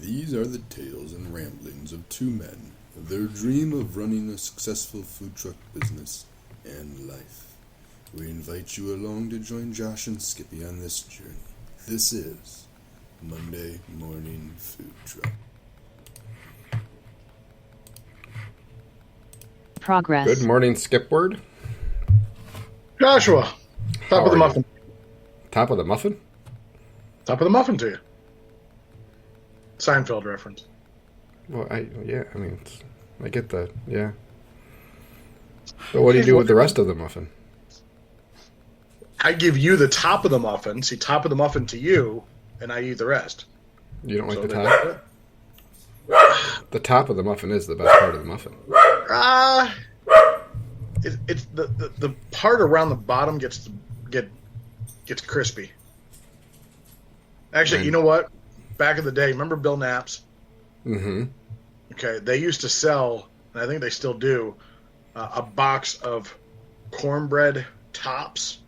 These are the tales and ramblings of two men, their dream of running a successful food truck business and life. We invite you along to join Josh and Skippy on this journey. This is Monday Morning Food Truck. Progress. Good morning, Skipward. Joshua, top of the muffin. Top of the muffin? Top of the muffin to you. Seinfeld reference. Well, I get the, yeah. But what do you do with the rest of the muffin? I give you the top of the muffin, top of the muffin to you, and I eat the rest. You don't like So the top? The top of the muffin is the best part of the muffin. It's the part around the bottom gets crispy. Actually, you know what? Back in the day, remember Bill Knapp's? Mm-hmm. Okay, they used to sell, and I think they still do, a box of cornbread tops,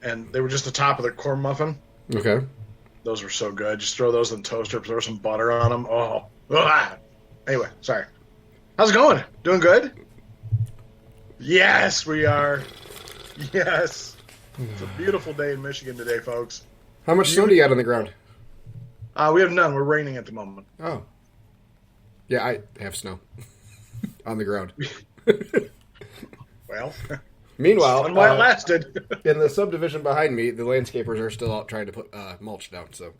and they were just the top of the corn muffin. Okay. Those were so good. Just throw those in the toaster, throw some butter on them. Oh, ah. Anyway, sorry. How's it going? Doing good? Yes, we are. Yes. It's a beautiful day in Michigan today, folks. How much snow do you got on the ground? We have none. We're raining at the moment. Oh. Yeah, I have snow on the ground. Well, Meanwhile, fun while it lasted. in the subdivision behind me, the landscapers are still out trying to put mulch down. So,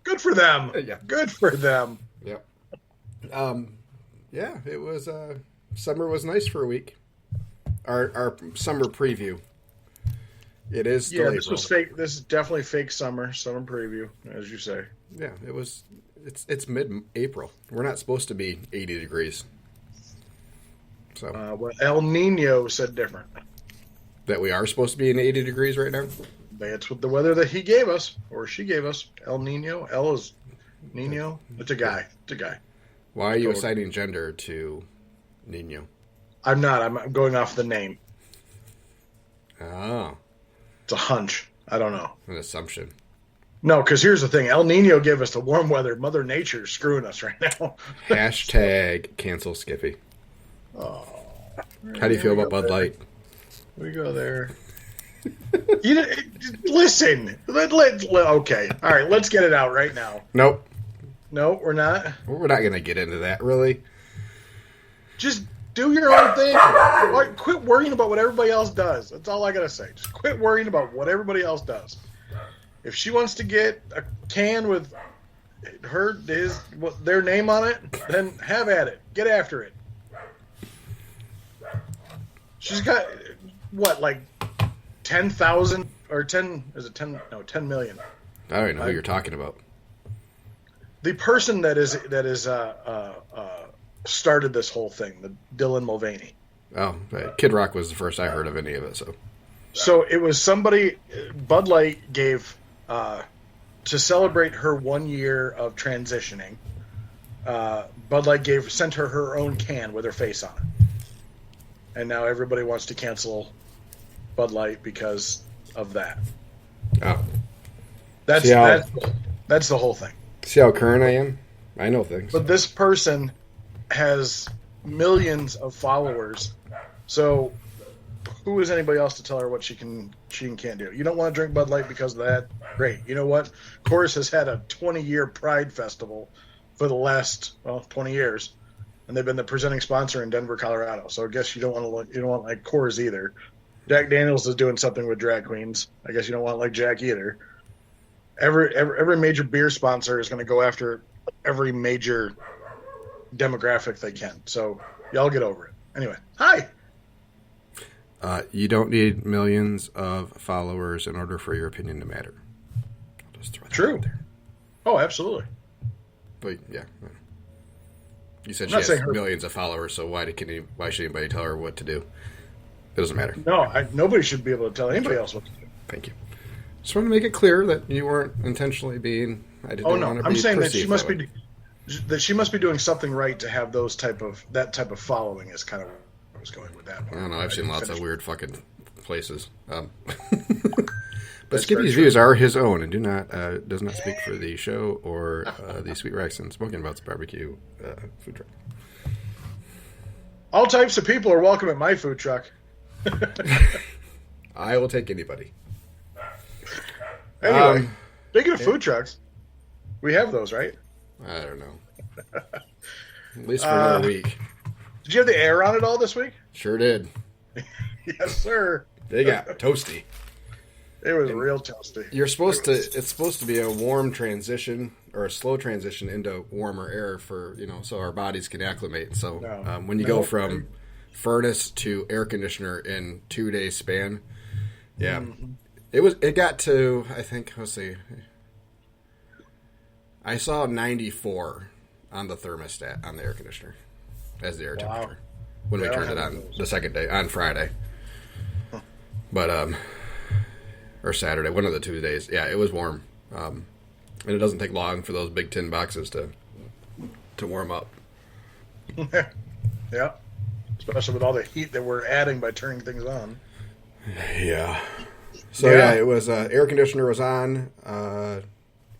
Good for them. Yeah. Good for them. Yep. Yeah, it was. Summer was nice for a week. Our summer preview. It is still This April. was fake. This is definitely fake summer preview, as you say. Yeah, it was. It's mid-April. We're not supposed to be 80 degrees. So Well, El Nino said different. that we are supposed to be in 80 degrees right now. That's what the weather that he gave us, or she gave us. El Nino. El is Nino. It's a guy. It's a guy. Why are you Totally. assigning gender to Nino? I'm not. I'm going off the name. Oh, It's a hunch. I don't know. an assumption. No, because here's the thing. El Nino gave us the warm weather. Mother Nature's screwing us right now. Hashtag cancel Skippy. Oh, How do you feel about Bud Light? we go there. Listen. Okay. All right. Let's get it out right now. Nope. No, we're not. We're not going to get into that, really. Just do your own thing. Quit worrying about what everybody else does. That's all I gotta say. Just quit worrying about what everybody else does. If she wants to get a can with their name on it, then have at it. Get after it. She's got what, like 10,000 or 10? Is it 10? No, 10 million. I don't even know who you're talking about. The person that is started this whole thing, the Dylan Mulvaney. Oh, Kid Rock was the first I heard of any of it. So it was somebody Bud Light gave to celebrate her 1 year of transitioning. Bud Light sent her own can with her face on it, and now everybody wants to cancel Bud Light because of that. Oh, That's the whole thing. see how current I am? I know things. But this person has millions of followers, so who is anybody else to tell her what she can and can't do? You don't want to drink Bud Light because of that? Great. You know what? Coors has had a 20-year Pride Festival for the last 20 years, and they've been the presenting sponsor in Denver, Colorado. So I guess you don't want like Coors either. Jack Daniels is doing something with drag queens. I guess you don't want like Jack either. Every major beer sponsor is going to go after every major demographic they can. So y'all get over it. Anyway, hi. You don't need millions of followers in order for your opinion to matter. I'll just throw that True. out there. Oh, absolutely. But yeah, you said I'm she not has saying her- millions of followers, so why should anybody tell her what to do? It doesn't matter. No, nobody should be able to tell anybody else what to do. Thank you. Just want to make it clear that you weren't intentionally being. I didn't Oh no, want to I'm be saying that she perceived must be doing something right to have that type of following. Is kind of where I was going with that. I don't know. I've seen lots of weird fucking places. But But Skippy's views are his own and does not speak for the show or the Sweet Rex and Smoking Butts barbecue food truck. All types of people are welcome at my food truck. I will take anybody. Anyway, speaking of food trucks, we have those, right? I don't know. At least for another week. Did you have the air on it all this week? Sure did. Yes, sir. They got toasty. It was real toasty. It's supposed to be a warm transition or a slow transition into warmer air for, so our bodies can acclimate. So when you go from furnace to air conditioner in 2 days span, it got to, I think, let's see, I saw 94 on the thermostat on the air conditioner as the air temperature when we turned it on the second day, on Friday. But, or Saturday, one of the 2 days. Yeah, it was warm. And it doesn't take long for those big tin boxes to warm up. Yeah. Especially with all the heat that we're adding by turning things on. Yeah. So, it was, air conditioner was on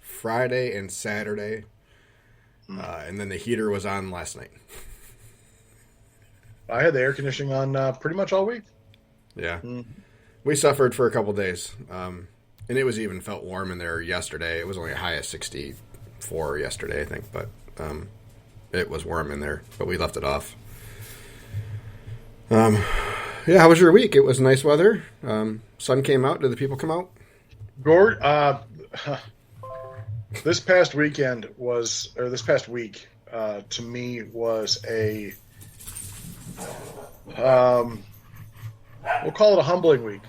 Friday and Saturday. And then the heater was on last night. I had the air conditioning on pretty much all week. Yeah. We suffered for a couple days. And it was even felt warm in there yesterday. It was only a high of 64 yesterday, I think. But it was warm in there. But we left it off. How was your week? It was nice weather. Sun came out. Did the people come out? Gord, this past week, to me was a, we'll call it a humbling week.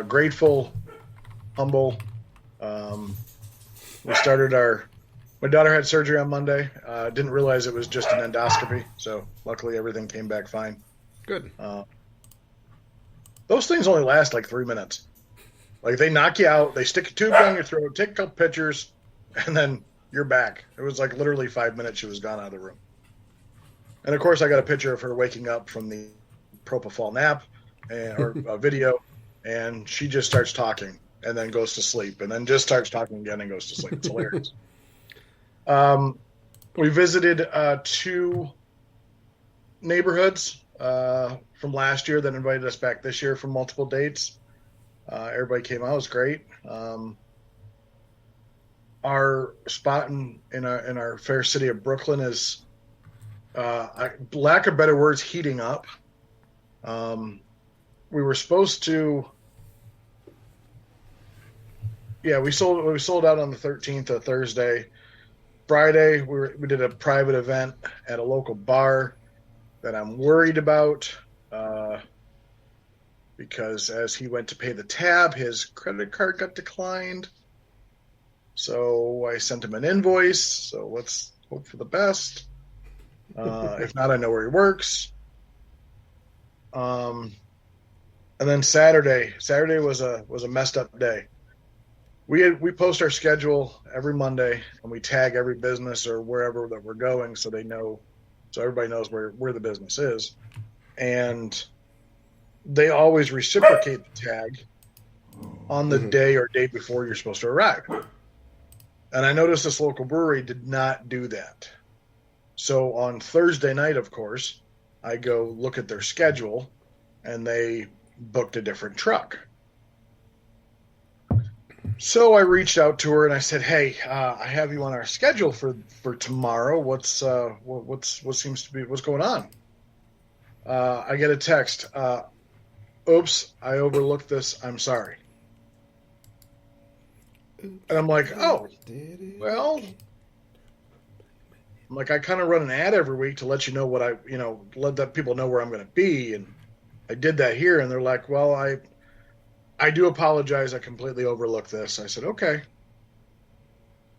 Grateful, humble. We started my daughter had surgery on Monday. Didn't realize it was just an endoscopy. So luckily everything came back fine. Good. Those things only last like 3 minutes. Like they knock you out, they stick a tube down your throat, take a couple pictures, and then you're back. It was like literally 5 minutes she was gone out of the room. And of course I got a picture of her waking up from the propofol nap or a video, and she just starts talking and then goes to sleep and then just starts talking again and goes to sleep. It's hilarious. We visited 2 neighborhoods from last year that invited us back this year for multiple dates. Everybody came out. It was great. Our spot in our fair city of Brooklyn is, lack of better words, heating up. We were supposed to, we sold out on the 13th, a Thursday. Friday, we did a private event at a local bar that I'm worried about because as he went to pay the tab, his credit card got declined. So I sent him an invoice. So let's hope for the best. If not, I know where he works. And then Saturday was a messed up day. We post our schedule every Monday and we tag every business or wherever that we're going so everybody knows where the business is. And they always reciprocate the tag on the day or day before you're supposed to arrive. And I noticed this local brewery did not do that. So on Thursday night, of course, I go look at their schedule and they booked a different truck. So I reached out to her and I said, "Hey, I have you on our schedule for tomorrow. What's going on?" I get a text. "Oops, I overlooked this. I'm sorry." And I'm like, "Oh, well." I'm like, I kind of run an ad every week to let you know let that people know where I'm going to be, and I did that here, and they're like, "Well, I do apologize. I completely overlooked this." I said, "Okay."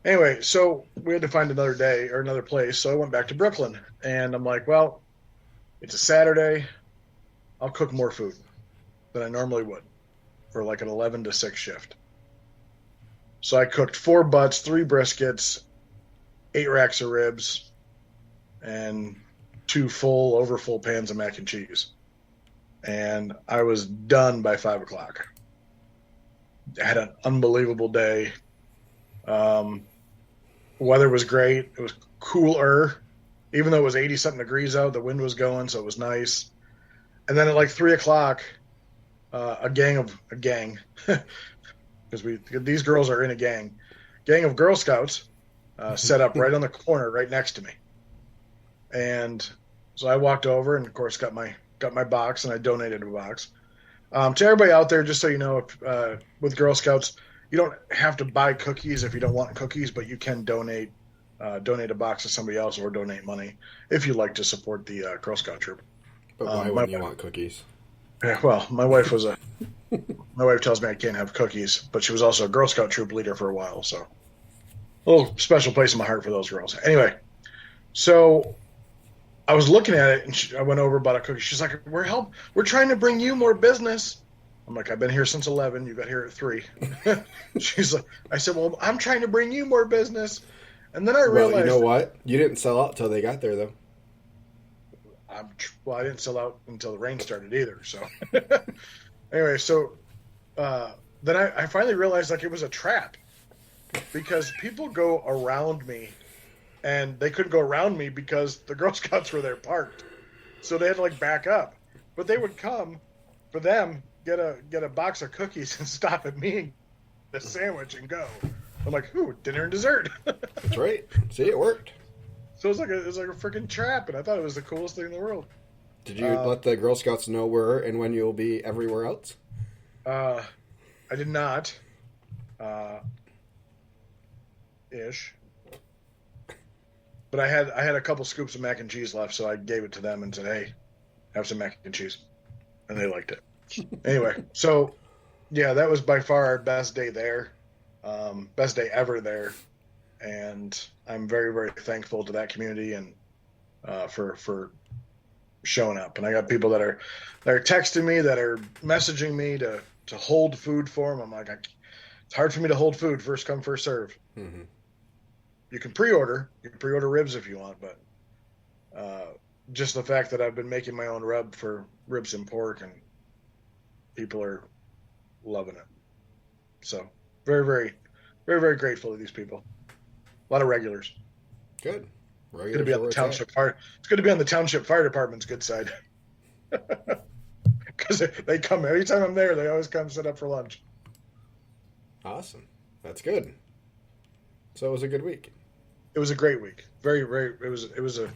Anyway, so we had to find another day or another place. So I went back to Brooklyn and I'm like, well, it's a Saturday. I'll cook more food than I normally would for like an 11 to 6 shift. So I cooked 4 butts, 3 briskets, 8 racks of ribs, and 2 overfull pans of mac and cheese. And I was done by 5 o'clock. had an unbelievable day. Weather was great. It was cooler, even though it was 80 something degrees out. The wind was going, so it was nice. And then at like 3 o'clock, a gang, because these girls are in a gang of Girl Scouts set up right on the corner, right next to me. And so I walked over and, of course, got my box, and I donated a box. To everybody out there, just so you know, if, with Girl Scouts, you don't have to buy cookies if you don't want cookies, but you can donate a box to somebody else or donate money if you'd like to support the Girl Scout troop. But why wouldn't you want cookies? Well, my wife tells me I can't have cookies, but she was also a Girl Scout troop leader for a while, so a little special place in my heart for those girls. Anyway, so I was looking at it, and I went over, bought a cookie. She's like, we're trying to bring you more business. I'm like, I've been here since 11. You got here at 3. She's like, I said, well, I'm trying to bring you more business. And then I realized. Well, you know what? You didn't sell out till they got there, though. I didn't sell out until the rain started either. So anyway, so then I finally realized like it was a trap, because people go around me, and they couldn't go around me because the Girl Scouts were there parked. So they had to like back up. But they would come for them, get a box of cookies and stop at me and get a sandwich and go. I'm like, ooh, dinner and dessert. That's right. See, it worked. So it was like a freaking trap, and I thought it was the coolest thing in the world. Did you let the Girl Scouts know where and when you'll be everywhere else? I did not. Ish. But I had a couple scoops of mac and cheese left, so I gave it to them and said, hey, have some mac and cheese. And they liked it. Anyway, so yeah, that was by far our best day there. Best day ever there. And I'm very, very thankful to that community and for showing up. And I got people that are texting me, that are messaging me to hold food for them. I'm like, it's hard for me to hold food. First come, first serve. Mm-hmm. You can pre-order ribs if you want, but just the fact that I've been making my own rub for ribs and pork, and people are loving it. So very, very, very, very grateful to these people. A lot of regulars. Good. It's going to be on the township fire. It's going to be on the township fire department's good side. Because they come every time I'm there. They always come sit up for lunch. Awesome. That's good. So it was a good week. It was a great week. Very, very. It was a,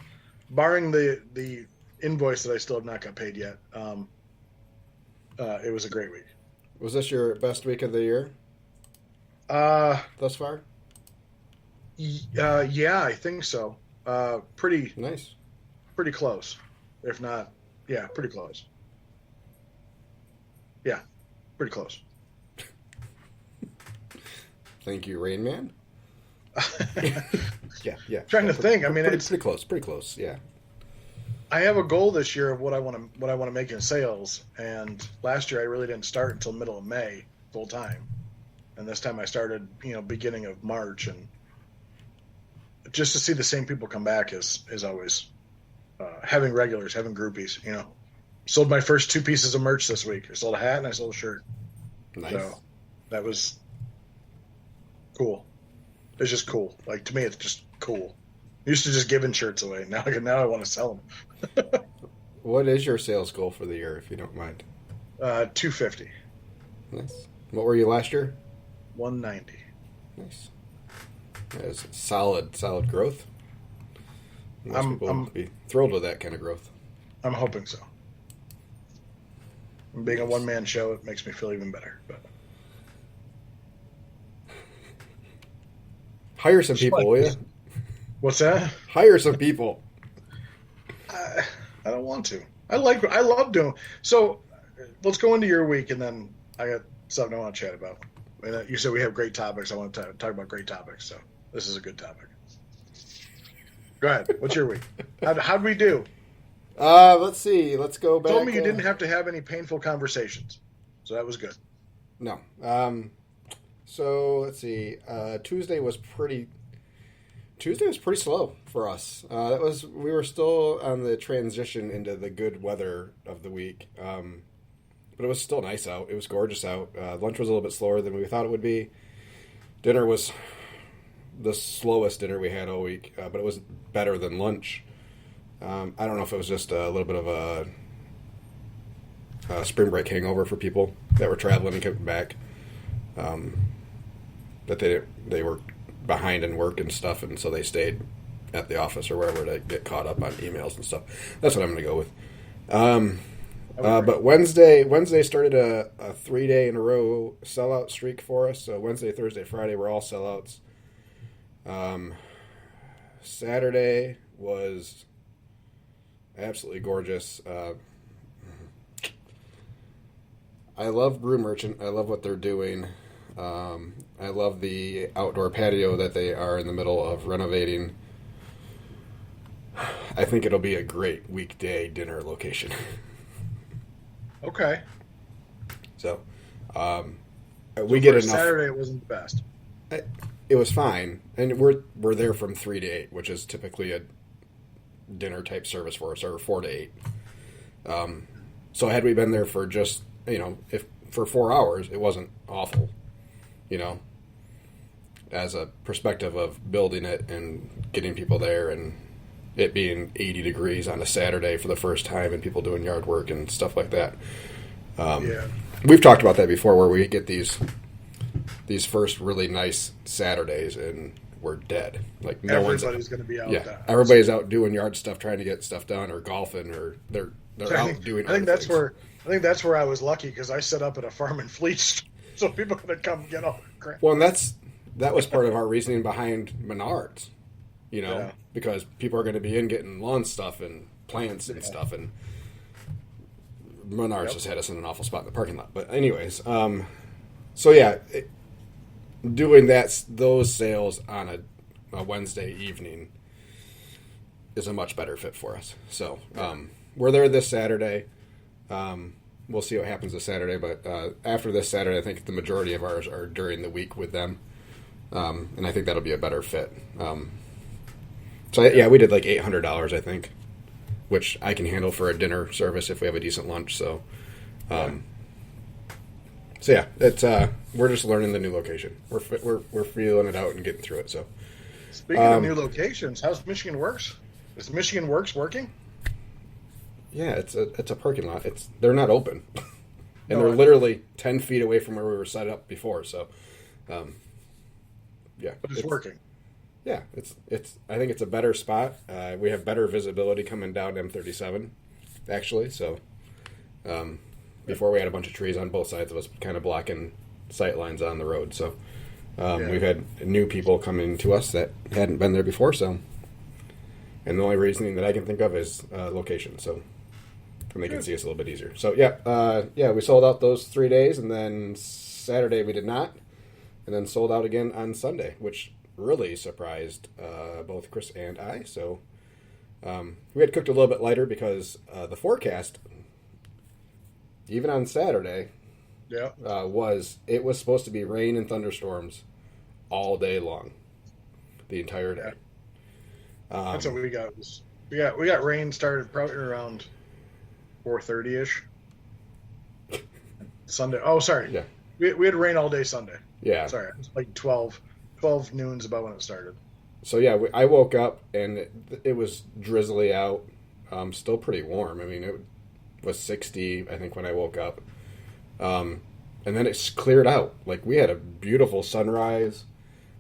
barring the invoice that I still have not got paid yet. It was a great week. Was this your best week of the year? Thus far? Yeah, I think so. Pretty nice. Pretty close. If not, yeah, pretty close. Yeah, pretty close. Thank you, Rain Man. Yeah. Trying to think. I mean, it's pretty close. Yeah. I have a goal this year of what I want to make in sales, and last year I really didn't start until middle of May full time, and this time I started, beginning of March, and just to see the same people come back is always having regulars, having groupies. Sold my first 2 pieces of merch this week. I sold a hat and I sold a shirt. Nice. So that was cool. It's just cool. Like, to me, it's just cool. I used to just giving shirts away. Now I want to sell them. What is your sales goal for the year, if you don't mind? 250. Nice. What were you last year? 190. Nice. That is solid growth. Most people would be thrilled with that kind of growth. I'm hoping so. Being a one-man show, it makes me feel even better. But hire some people, will you? What's that? Hire some people. I don't want to. I love doing. So let's go into your week, and then I got something I want to chat about. And you said we have great topics. I want to talk about great topics. So this is a good topic. Go ahead. What's your week? How'd we do? Let's see. Let's go back. You told me you didn't have to have any painful conversations, so that was good. No. So let's see. Tuesday was pretty slow for us. We were still on the transition into the good weather of the week. but it was still nice out. It was gorgeous out. Lunch was a little bit slower than we thought it would be. Dinner was the slowest dinner we had all week, but it was better than lunch. I don't know if it was just a little bit of a spring break hangover for people that were traveling and coming back. That they were behind in work and stuff, and so they stayed at the office or wherever to get caught up on emails and stuff. That's what I'm going to go with. But Wednesday started a 3-day in a row sellout streak for us. So Wednesday, Thursday, Friday were all sellouts. Saturday was absolutely gorgeous. I love Brew Merchant. I love what they're doing. I love the outdoor patio that they are in the middle of renovating. I think it'll be a great weekday dinner location. Okay. So, we get enough. Saturday it wasn't the best. It was fine, and we're there from 3 to 8, which is typically a dinner type service for us, or 4 to 8. So had we been there for just if for 4 hours, it wasn't awful. As a perspective of building it and getting people there, and it being 80 degrees on a Saturday for the first time, and people doing yard work and stuff like that. We've talked about that before, where we get these first really nice Saturdays and we're dead. Like Everybody's going to be out. Yeah, everybody's out doing yard stuff, trying to get stuff done, or golfing, or they're out doing. I think that's where I was lucky, because I set up at a farm and fleet, so people could come get all the crap. Well, and that was part of our reasoning behind Menards. Because people are going to be in getting lawn stuff and plants and stuff, and Menards just had us in an awful spot in the parking lot. But anyways, doing those sales on a Wednesday evening is a much better fit for us. So we're there this Saturday. We'll see what happens this Saturday, but after this Saturday, I think the majority of ours are during the week with them, and I think that'll be a better fit. We did like $800, I think, which I can handle for a dinner service if we have a decent lunch. So, it's we're just learning the new location. We're feeling it out and getting through it. So, speaking of new locations, how's Michigan Works? Is Michigan Works working? Yeah, it's a parking lot. They're not open, and they're literally 10 feet away from where we were set up before. So, but it's working. Yeah, I think it's a better spot. We have better visibility coming down M37, actually. So, before we had a bunch of trees on both sides of us, kind of blocking sight lines on the road. So, we've had new people coming to us that hadn't been there before. So, and the only reasoning that I can think of is location. So, and they can see us a little bit easier. So, we sold out those 3 days, and then Saturday we did not, and then sold out again on Sunday, which really surprised both Chris and I. So we had cooked a little bit lighter because the forecast, even on Saturday, was supposed to be rain and thunderstorms all day long, the entire day. That's what we got. We got rain started probably around 4:30ish. Sunday. Oh, sorry. Yeah. We had rain all day Sunday. Yeah. Sorry, it was like 12 noon's about when it started. So I woke up and it was drizzly out, still pretty warm. I mean, it was 60, I think, when I woke up. And then it's cleared out. Like, we had a beautiful sunrise.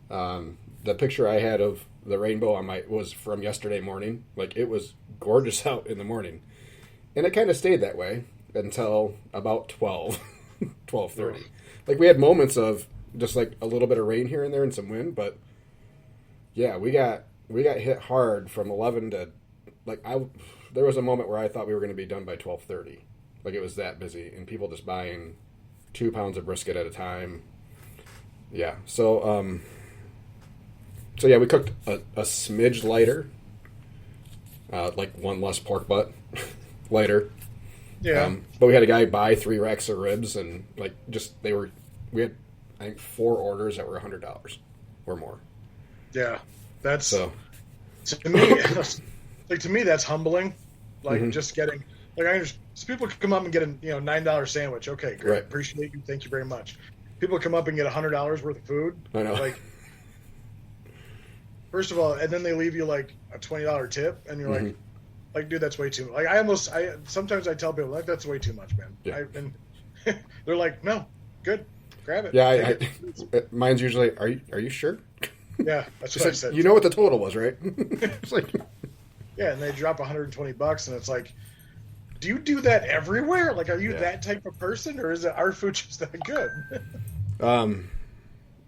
The picture I had of the rainbow was from yesterday morning. Like, it was gorgeous out in the morning. And it kind of stayed that way until about 12:30. Like, we had moments of just like a little bit of rain here and there and some wind, but yeah, we got hit hard from 11 to there was a moment where I thought we were going to be done by 12:30. Like, it was that busy, and people just buying 2 pounds of brisket at a time. Yeah. So we cooked a smidge lighter, like one less pork butt lighter. Yeah. But we had a guy buy 3 racks of ribs, and we had, I think, 4 orders that were $100 or more. Yeah, that's to me. To me, that's humbling. Like, just getting, Like I understand, so people come up and get a $9 sandwich. Okay, great, Right. appreciate you, thank you very much. People come up and get $100 worth of food. I know. Like, first of all, and then they leave you like a $20 tip, and you're like, dude, that's way too much. Like I sometimes I tell people like that's way too much, man. Yeah. And they're like, no, good, grab it. Yeah, mine's usually. Are you sure? Yeah, that's what I said. You know what the total was, right? It's like, yeah, and they drop $120, and it's like, do you do that everywhere? Like, are you Yeah. that type of person, or is it our food just that good?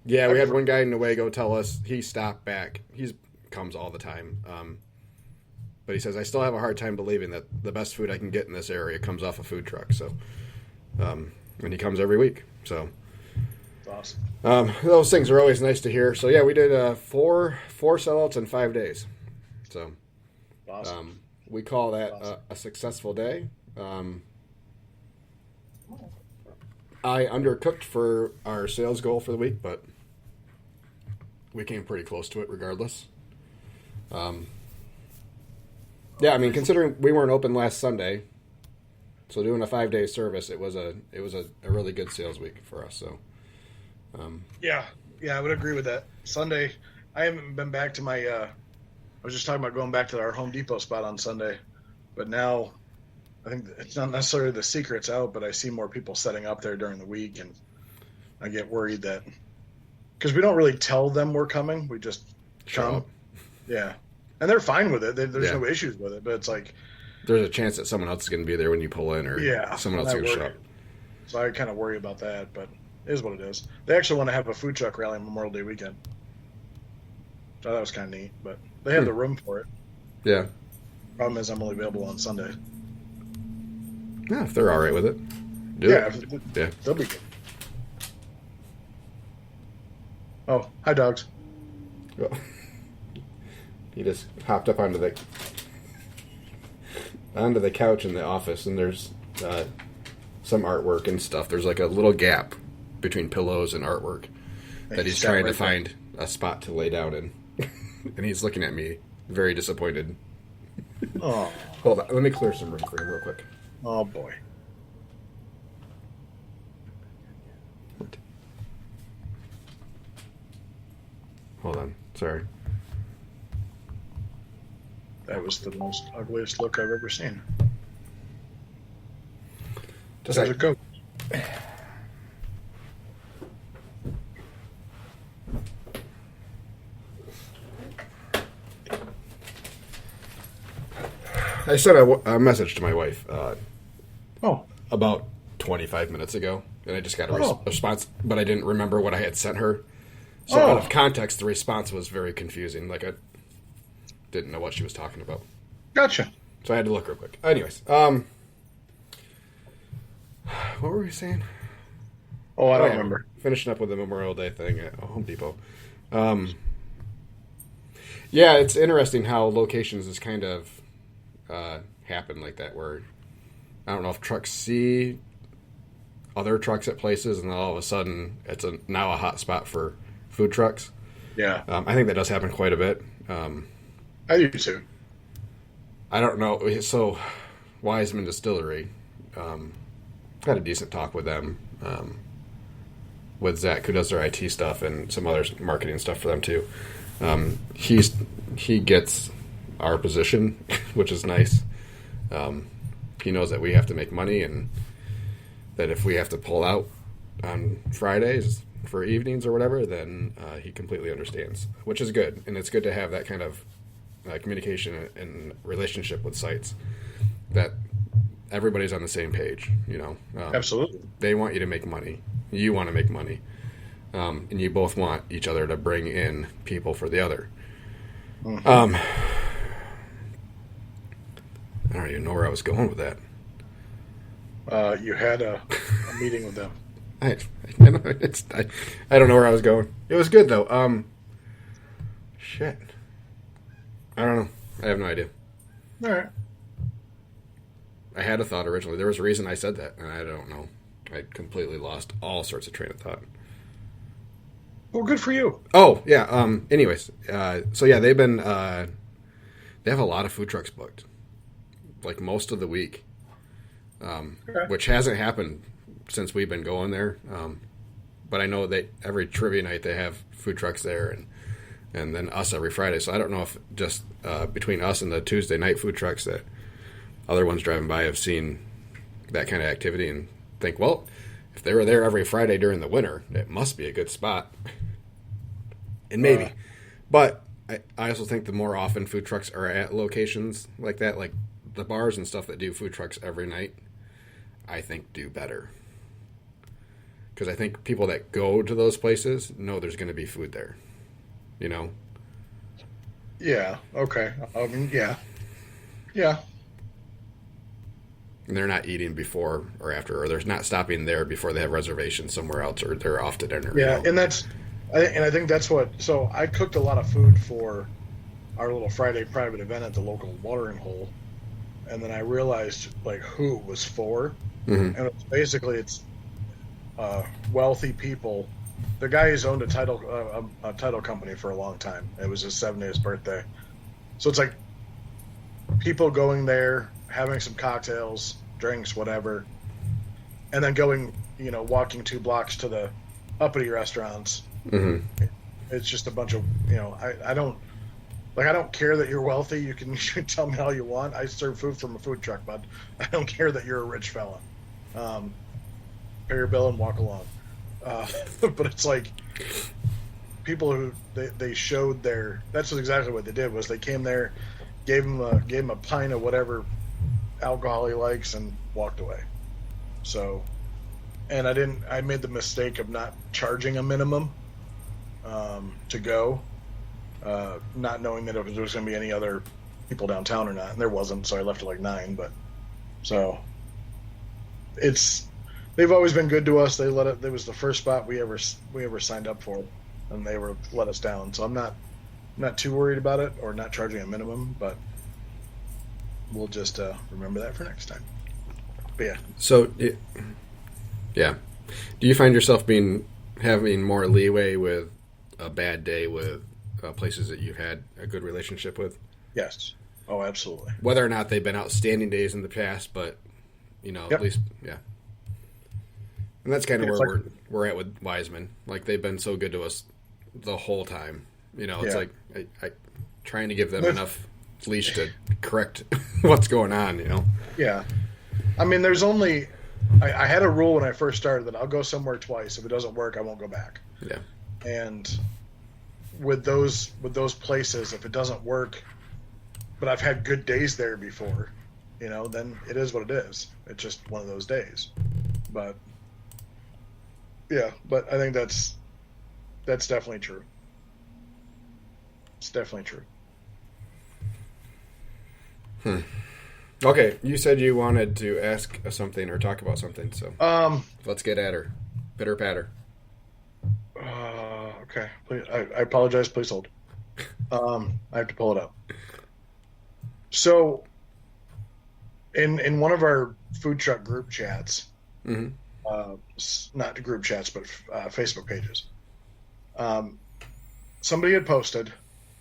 yeah, we had one guy in Newego tell us he stopped back. He comes all the time, but he says I still have a hard time believing that the best food I can get in this area comes off a food truck. So, and he comes every week. So, That's awesome. Those things are always nice to hear. So yeah, we did four sellouts in 5 days. So. awesome. We call that a successful day. I undercooked for our sales goal for the week, but we came pretty close to it regardless. Yeah, I mean, considering we weren't open last Sunday, so doing a 5-day service, it was a really good sales week for us. So, Yeah, I would agree with that. Sunday, I haven't been back to my. I was just talking about going back to our Home Depot spot on Sunday, but now I think it's not necessarily the secret's out, but I see more people setting up there during the week, and I get worried that because we don't really tell them we're coming, we just Show come. up. Yeah, and they're fine with it. There's Yeah. no issues with it, but it's like, there's a chance that someone else is going to be there when you pull in, or yeah, someone else is going to show up. So I kind of worry about that, but it is what it is. They actually want to have a food truck rally on Memorial Day weekend. So that was kind of neat, but they have the room for it. Yeah. Problem is, I'm only available on Sunday. Yeah, if they're all right with it, do Yeah, it. Yeah. they'll be good. Oh, hi, dogs. Well, he just hopped up onto the couch in the office, and there's some artwork and stuff. There's like a little gap between pillows and artwork that he's trying to find a spot to lay down in. And he's looking at me very disappointed. Oh, Hold on, let me clear some room for him real quick. oh boy. Hold on, sorry. That was the most ugliest look I've ever seen. Just There's a like, goat. I sent a message to my wife Oh, about 25 minutes ago, and I just got a Oh. response, but I didn't remember what I had sent her. So out of context, the response was very confusing. Like, I didn't know what she was talking about. gotcha. So I had to look real quick. Anyways, what were we saying? Oh, I don't yeah, remember. Finishing up with the Memorial Day thing at Home Depot. Yeah, it's interesting how locations has kind of happen like that, where I don't know if trucks see other trucks at places, and then all of a sudden it's now a hot spot for food trucks. Yeah, I think that does happen quite a bit. I do too. I don't know. So, Wiseman Distillery, had a decent talk with them, with Zach, who does their IT stuff and some other marketing stuff for them too. He gets our position, which is nice. He knows that we have to make money, and that if we have to pull out on Fridays for evenings or whatever, then he completely understands, which is good. And it's good to have that kind of communication and relationship with sites, that everybody's on the same page. Absolutely. They want you to make money. You want to make money. And you both want each other to bring in people for the other. Mm-hmm. I don't even know where I was going with that. You had a meeting with them. I don't know where I was going. It was good though. Shit. I don't know. I have no idea. All right. I had a thought originally. There was a reason I said that, and I don't know. I completely lost all sorts of train of thought. Well, good for you. Oh, yeah. Anyways, so yeah, they've been, they have a lot of food trucks booked, like most of the week. Okay. which hasn't happened since we've been going there. But I know that every trivia night they have food trucks there, and then us every Friday. So I don't know if just between us and the Tuesday night food trucks that other ones driving by have seen that kind of activity and think, well, if they were there every Friday during the winter, it must be a good spot. And maybe. But I also think the more often food trucks are at locations like that, like the bars and stuff that do food trucks every night, I think do better. Because I think people that go to those places know there's going to be food there. You know? Yeah. Okay. Yeah. Yeah. And they're not eating before or after, or they're not stopping there before they have reservations somewhere else, or they're off to dinner. Yeah, you know? and I think that's what. So I cooked a lot of food for our little Friday private event at the local watering hole, and then I realized like who it was for, and it's wealthy people. The guy has owned a title company for a long time. It was his 70th birthday, so it's like people going there, having some cocktails, drinks, whatever, and then going, walking 2 blocks to the uppity restaurants. Mm-hmm. It's just a bunch of, I don't care that you're wealthy. You can tell me all you want. I serve food from a food truck, bud. I don't care that you're a rich fella. Pay your bill and walk along. But it's like people who they showed that's exactly what they did was they came there, gave him a pint of whatever alcohol he likes and walked away. So, and I made the mistake of not charging a minimum to go, not knowing that if there was going to be any other people downtown or not, and there wasn't, so I left at like 9. But so they've always been good to us. It was the first spot we ever signed up for, and they let us down. So I'm not too worried about it or not charging a minimum, but we'll just remember that for next time. But yeah. So, yeah. Do you find yourself having more leeway with a bad day with places that you've had a good relationship with? Yes. Oh, absolutely. Whether or not they've been outstanding days in the past, but Yep. At least, yeah. And that's kind of where we're at with Wiseman. Like, they've been so good to us the whole time. It's like I trying to give them enough leash to correct what's going on. Yeah. I mean, there's only I had a rule when I first started that I'll go somewhere twice. If it doesn't work, I won't go back. Yeah. And with those places, if it doesn't work, but I've had good days there before, then it is what it is. It's just one of those days. But yeah, but I think that's definitely true. It's definitely true. Okay, you said you wanted to ask something or talk about something, so let's get at her. Pitter patter. Okay. Please, I apologize. Please hold. I have to pull it up. So, in one of our food truck group chats, not group chats, but Facebook pages, somebody had posted,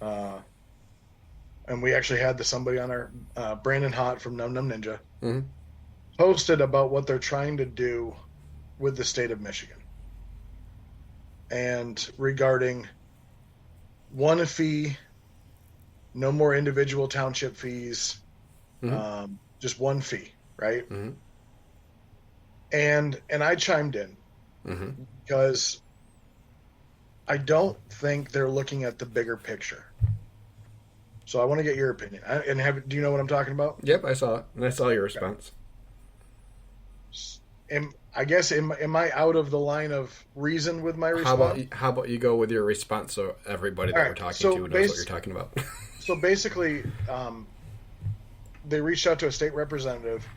and we actually had somebody on our Brandon Hott from Num Num Ninja posted about what they're trying to do with the state of Michigan. And regarding one fee, no more individual township fees, just one fee, right? Mm-hmm. And I chimed in because I don't think they're looking at the bigger picture. So I want to get your opinion. Do you know what I'm talking about? Yep, I saw it, and I saw your response. Am I out of the line of reason with my response? How about you go with your response so everybody that we're talking to knows what you're talking about? So basically, they reached out to a state representative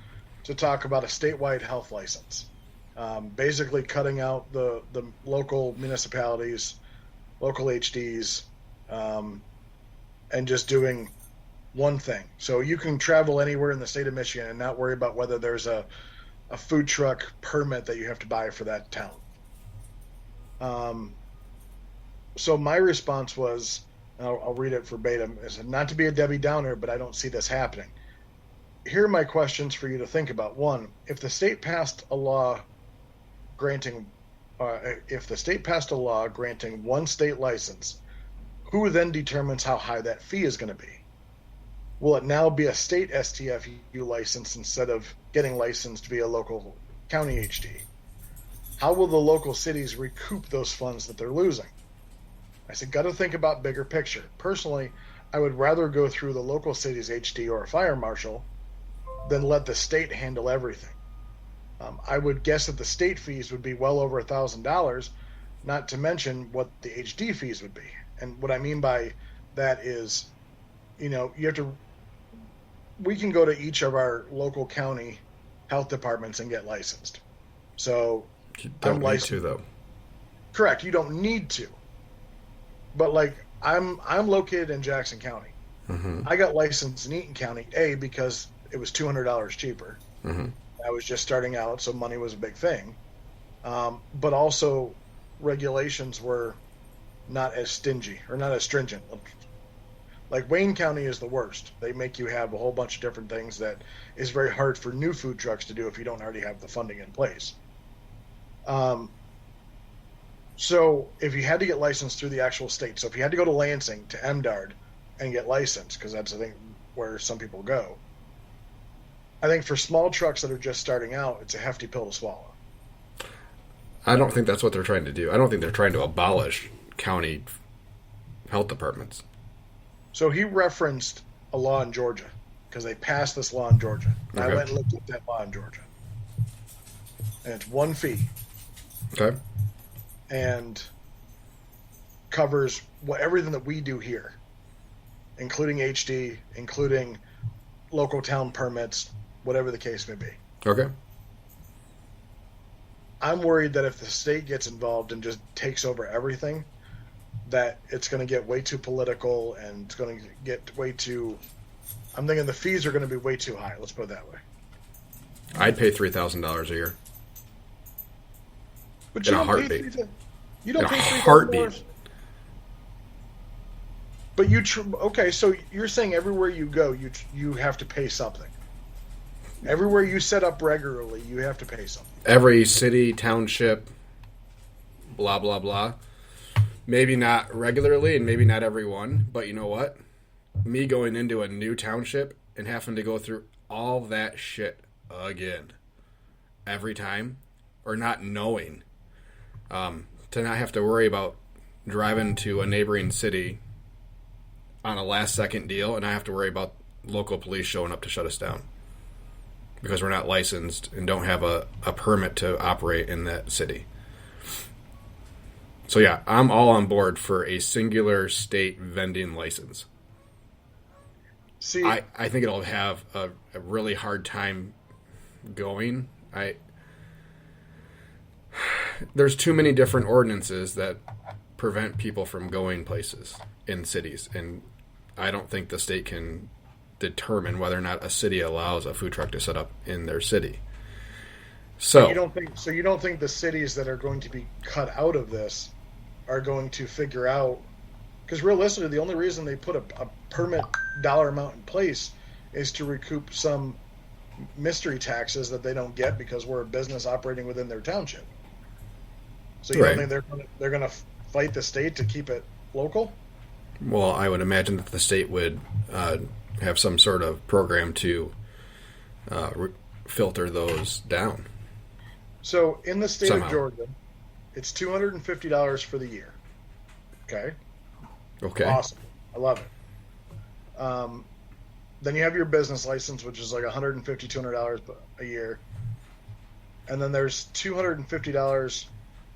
to talk about a statewide health license, basically cutting out the local municipalities, local HDs, and just doing one thing. So you can travel anywhere in the state of Michigan and not worry about whether there's a food truck permit that you have to buy for that town. So my response was, I'll read it verbatim, is not to be a Debbie Downer, but I don't see this happening. here are my questions for you to think about. One, if the state passed a law granting one state license, who then determines how high that fee is going to be? Will it now be a state STFU license instead of getting licensed via local county HD? How will the local cities recoup those funds that they're losing? I said, got to think about bigger picture. Personally, I would rather go through the local city's HD or a fire marshal than let the state handle everything. I would guess that the state fees would be well over $1,000, not to mention what the HD fees would be. And what I mean by that is, you have to. We can go to each of our local county health departments and get licensed. So you don't need to, though. Correct. You don't need to. But like I'm located in Jackson County. Mm-hmm. I got licensed in Eaton County, because it was $200 cheaper. Mm-hmm. I was just starting out, so money was a big thing. But also regulations were not as stingy or not as stringent. Like Wayne County is the worst. They make you have a whole bunch of different things that is very hard for new food trucks to do if you don't already have the funding in place. So if you had to get licensed through the actual state, so if you had to go to Lansing to MDARD and get licensed, because that's I think where some people go, I think for small trucks that are just starting out, it's a hefty pill to swallow. I don't think that's what they're trying to do. I don't think they're trying to abolish county health departments. So he referenced a law in Georgia because they passed this law in Georgia. And Okay. I went and looked at that law in Georgia. And it's one fee Okay. and covers everything that we do here, including HD, including local town permits, whatever the case may be. Okay. I'm worried that if the state gets involved and just takes over everything, that it's going to get way too political and it's going to get way too. I'm thinking the fees are going to be way too high. Let's put it that way. I'd pay $3,000 a year. But In you a don't heartbeat. You don't In a pay $3,000. heartbeat. But okay, so you're saying everywhere you go, you have to pay something. Everywhere you set up regularly, you have to pay something. Every city, township, blah, blah, blah. Maybe not regularly and maybe not every one, but you know what? Me going into a new township and having to go through all that shit again every time, or not knowing, to not have to worry about driving to a neighboring city on a last second deal and I have to worry about local police showing up to shut us down because we're not licensed and don't have a permit to operate in that city. So yeah, I'm all on board for a singular state vending license. See, I think it'll have a really hard time going. There's too many different ordinances that prevent people from going places in cities, and I don't think the state can determine whether or not a city allows a food truck to set up in their city. So you don't think the cities that are going to be cut out of this are going to figure out, because realistically the only reason they put a permit dollar amount in place is to recoup some mystery taxes that they don't get because we're a business operating within their township. So you don't think they're going to fight the state to keep it local? Well, I would imagine that the state would have some sort of program to filter those down. So in the state Somehow. of Georgia, it's $250 for the year. Okay. Okay. Awesome. I love it. Then you have your business license, which is like $150, $200 a year. And then there's $250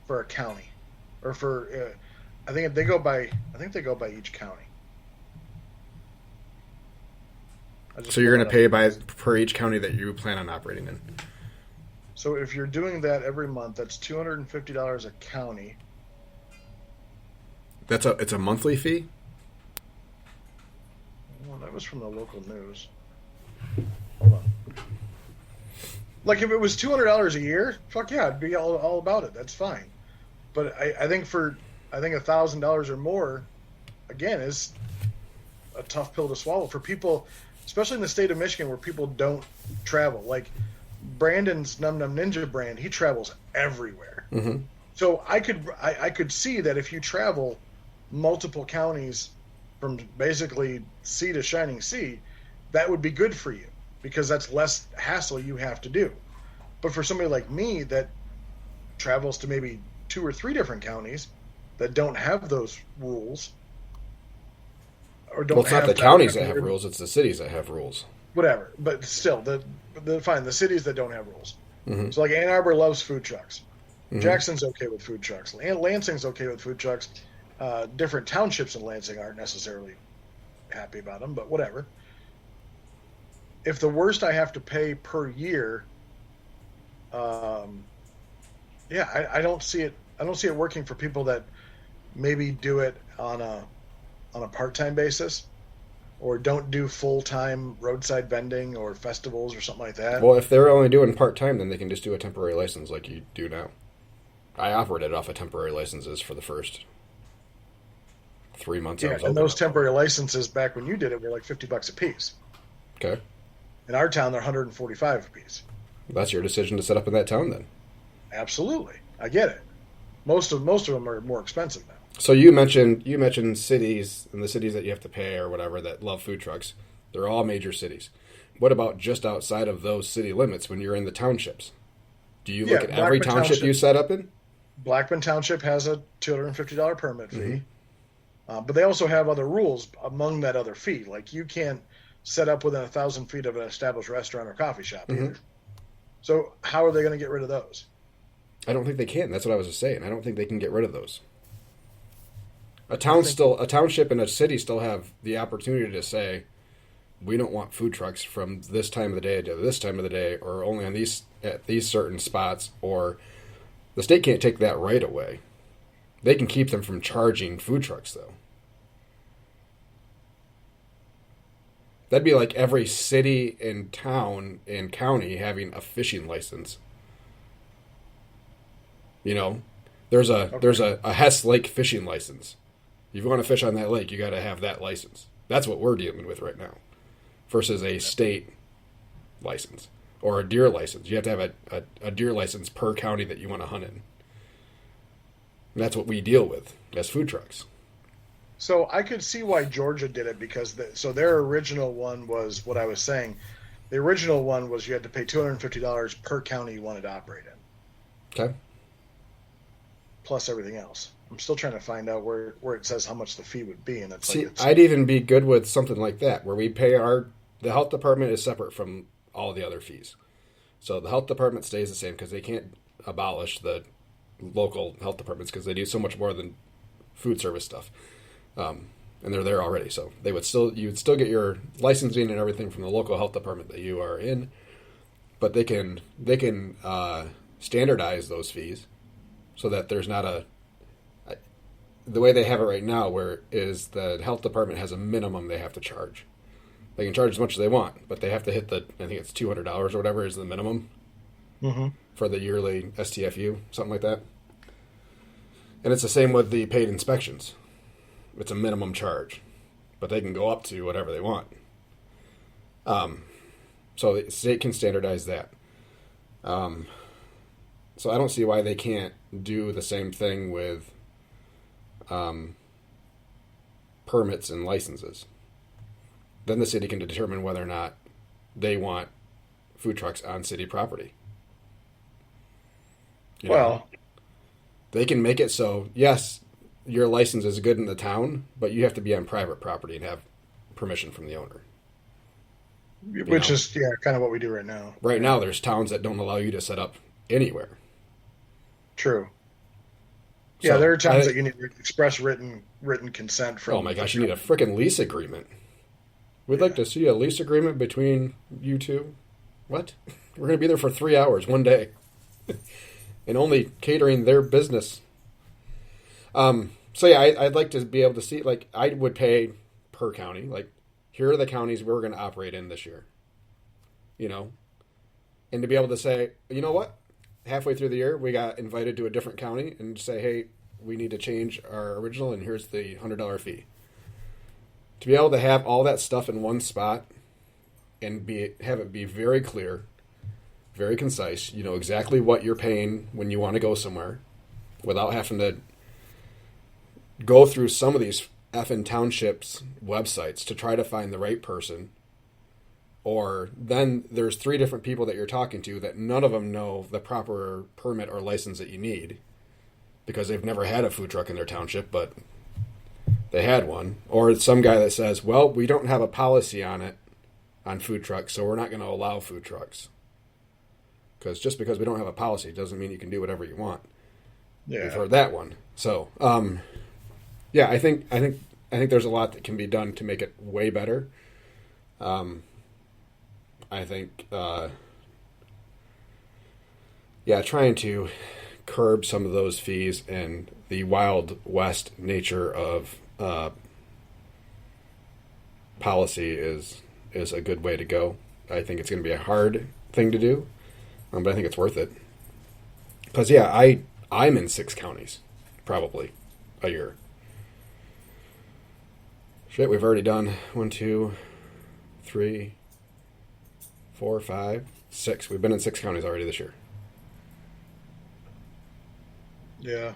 for a county, or for I think they go by each county. So you're going to pay per each county that you plan on operating in. So if you're doing that every month, that's $250 a county. It's a monthly fee? Well, that was from the local news. Hold on. Like if it was $200 a year, fuck yeah, I'd be all about it. That's fine. But I think $1,000 or more, again, is a tough pill to swallow for people. especially in the state of Michigan where people don't travel. Like Brandon's Num Num Ninja brand, he travels everywhere. Mm-hmm. So I could see that if you travel multiple counties from basically sea to shining sea, that would be good for you because that's less hassle you have to do. But for somebody like me that travels to maybe 2 or 3 different counties that don't have those rules, or don't well, it's have not the counties that have rules; it's the cities that have rules. Whatever, but still, the cities that don't have rules. Mm-hmm. So like Ann Arbor loves food trucks. Mm-hmm. Jackson's okay with food trucks. Lansing's okay with food trucks. Different townships in Lansing aren't necessarily happy about them, but whatever. If the worst I have to pay per year, I don't see it. I don't see it working for people that maybe do it on a part-time basis, or don't do full-time roadside vending or festivals or something like that. Well, if they're only doing part-time, then they can just do a temporary license like you do now. I operated off of temporary licenses for the first 3 months. Yeah, and those temporary licenses back when you did it were like $50 a piece. Okay. In our town, they're $145 a piece. That's your decision to set up in that town, then. Absolutely, I get it. Most of them are more expensive now. So you mentioned cities and the cities that you have to pay or whatever that love food trucks. They're all major cities. What about just outside of those city limits when you're in the townships? Do you look at every township you set up in? Blackman Township has a $250 permit fee, but they also have other rules among that other fee. Like you can't set up within 1,000 feet of an established restaurant or coffee shop either. So how are they going to get rid of those? I don't think they can. That's what I was just saying. I don't think they can get rid of those. A township and a city still have the opportunity to say, we don't want food trucks from this time of the day to this time of the day, or only on at these certain spots, or the state can't take that right away. They can keep them from charging food trucks, though. That'd be like every city and town and county having a fishing license. You know, there's a Hess Lake fishing license. If you want to fish on that lake, you got to have that license. That's what we're dealing with right now, versus a state license or a deer license. You have to have a deer license per county that you want to hunt in. And that's what we deal with as food trucks. So I could see why Georgia did it because their original one was what I was saying. The original one was you had to pay $250 per county you wanted to operate in. Okay. Plus everything else. I'm still trying to find out where it says how much the fee would be, and I'd even be good with something like that where we pay the health department is separate from all the other fees. So the health department stays the same because they can't abolish the local health departments because they do so much more than food service stuff. And they're there already, so you would still get your licensing and everything from the local health department that you are in, but they can standardize those fees so that there's not the way they have it right now, where is the health department has a minimum they have to charge. They can charge as much as they want, but they have to hit I think it's $200 or whatever is the minimum for the yearly STFU, something like that. And it's the same with the paid inspections. It's a minimum charge, but they can go up to whatever they want. So the state can standardize that. So I don't see why they can't do the same thing with permits and licenses. Then the city can determine whether or not they want food trucks on city property. Well, they can make it so, yes, your license is good in the town, but you have to be on private property and have permission from the owner. Which is kind of what we do right now. Right now, there's towns that don't allow you to set up anywhere. True. Yeah, there are times that you need express written consent from. Oh my gosh, you need a freaking lease agreement. We'd like to see a lease agreement between you two. What? We're going to be there for 3 hours one day, and only catering their business. So yeah, I'd like to be able to see, like, I would pay per county. Like, here are the counties we're going to operate in this year. And to be able to say, you know what? Halfway through the year, we got invited to a different county and say, hey, we need to change our original, and here's the $100 fee. To be able to have all that stuff in one spot and have it be very clear, very concise. You know exactly what you're paying when you want to go somewhere, without having to go through some of these effing townships websites to try to find the right person. Or then there's 3 different people that you're talking to that none of them know the proper permit or license that you need because they've never had a food truck in their township, but they had one. Or some guy that says, well, we don't have a policy on it, on food trucks, so we're not going to allow food trucks. Because just because we don't have a policy doesn't mean you can do whatever you want. Yeah. We've heard that one. So, yeah, I think there's a lot that can be done to make it way better. I think, trying to curb some of those fees and the Wild West nature of policy is a good way to go. I think it's going to be a hard thing to do, but I think it's worth it. Because, I'm in 6 counties, probably, a year. Shit, we've already done 1, 2, 3, 4, 5, 6. We've been in 6 counties already this year. Yeah.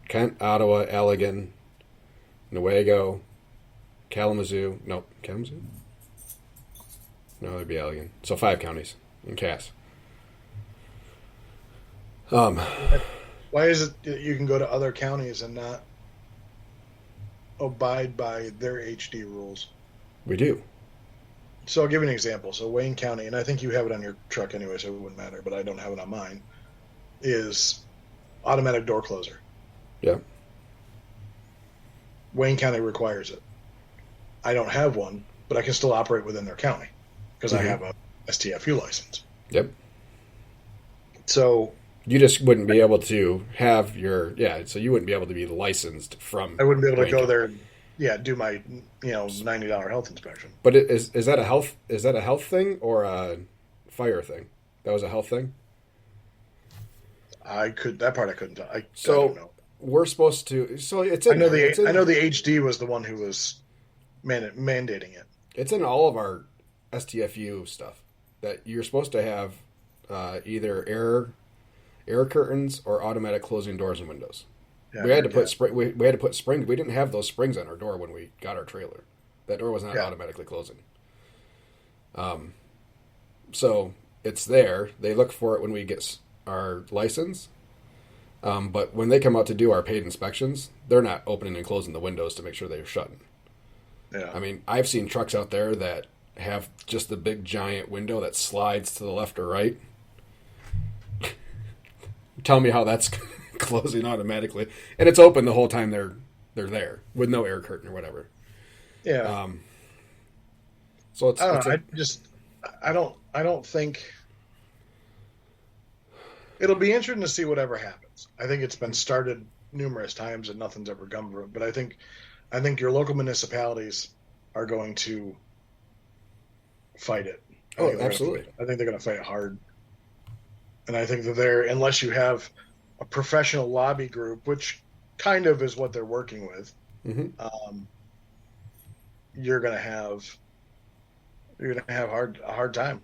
Kent, Ottawa, Allegan, Newaygo, Kalamazoo. Nope, Kalamazoo? No, it'd be Allegan. So 5 counties in Cass. Why is it that you can go to other counties and not abide by their HD rules? We do. So I'll give you an example. So Wayne County, and I think you have it on your truck anyway, so it wouldn't matter, but I don't have it on mine, is automatic door closer. Yeah. Wayne County requires it. I don't have one, but I can still operate within their county because I have a STFU license. Yep. So you just wouldn't be able to have your so you wouldn't be able to be licensed from. I wouldn't be able to go there and do my $90 health inspection. But is that a health thing or a fire thing? That was a health thing. That part I couldn't tell. I don't know. We're supposed to. So it's. I know the HD was the one who was mandating it. It's in all of our STFU stuff that you're supposed to have either air curtains or automatic closing doors and windows. Yeah, we had to put we had to put springs. We didn't have those springs on our door when we got our trailer. That door was not automatically closing. So it's there. They look for it when we get our license. But when they come out to do our paid inspections, they're not opening and closing the windows to make sure they're shutting. Yeah. I mean, I've seen trucks out there that have just the big giant window that slides to the left or right. Tell me how that's closing automatically, and it's open the whole time they're there with no air curtain or whatever. Yeah. So it's. I don't think it'll be interesting to see whatever happens. I think it's been started numerous times and nothing's ever come from it. But I think your local municipalities are going to fight it. Absolutely. I think they're going to fight it hard. And I think that unless you have a professional lobby group, which kind of is what they're working with, you're going to have a hard time.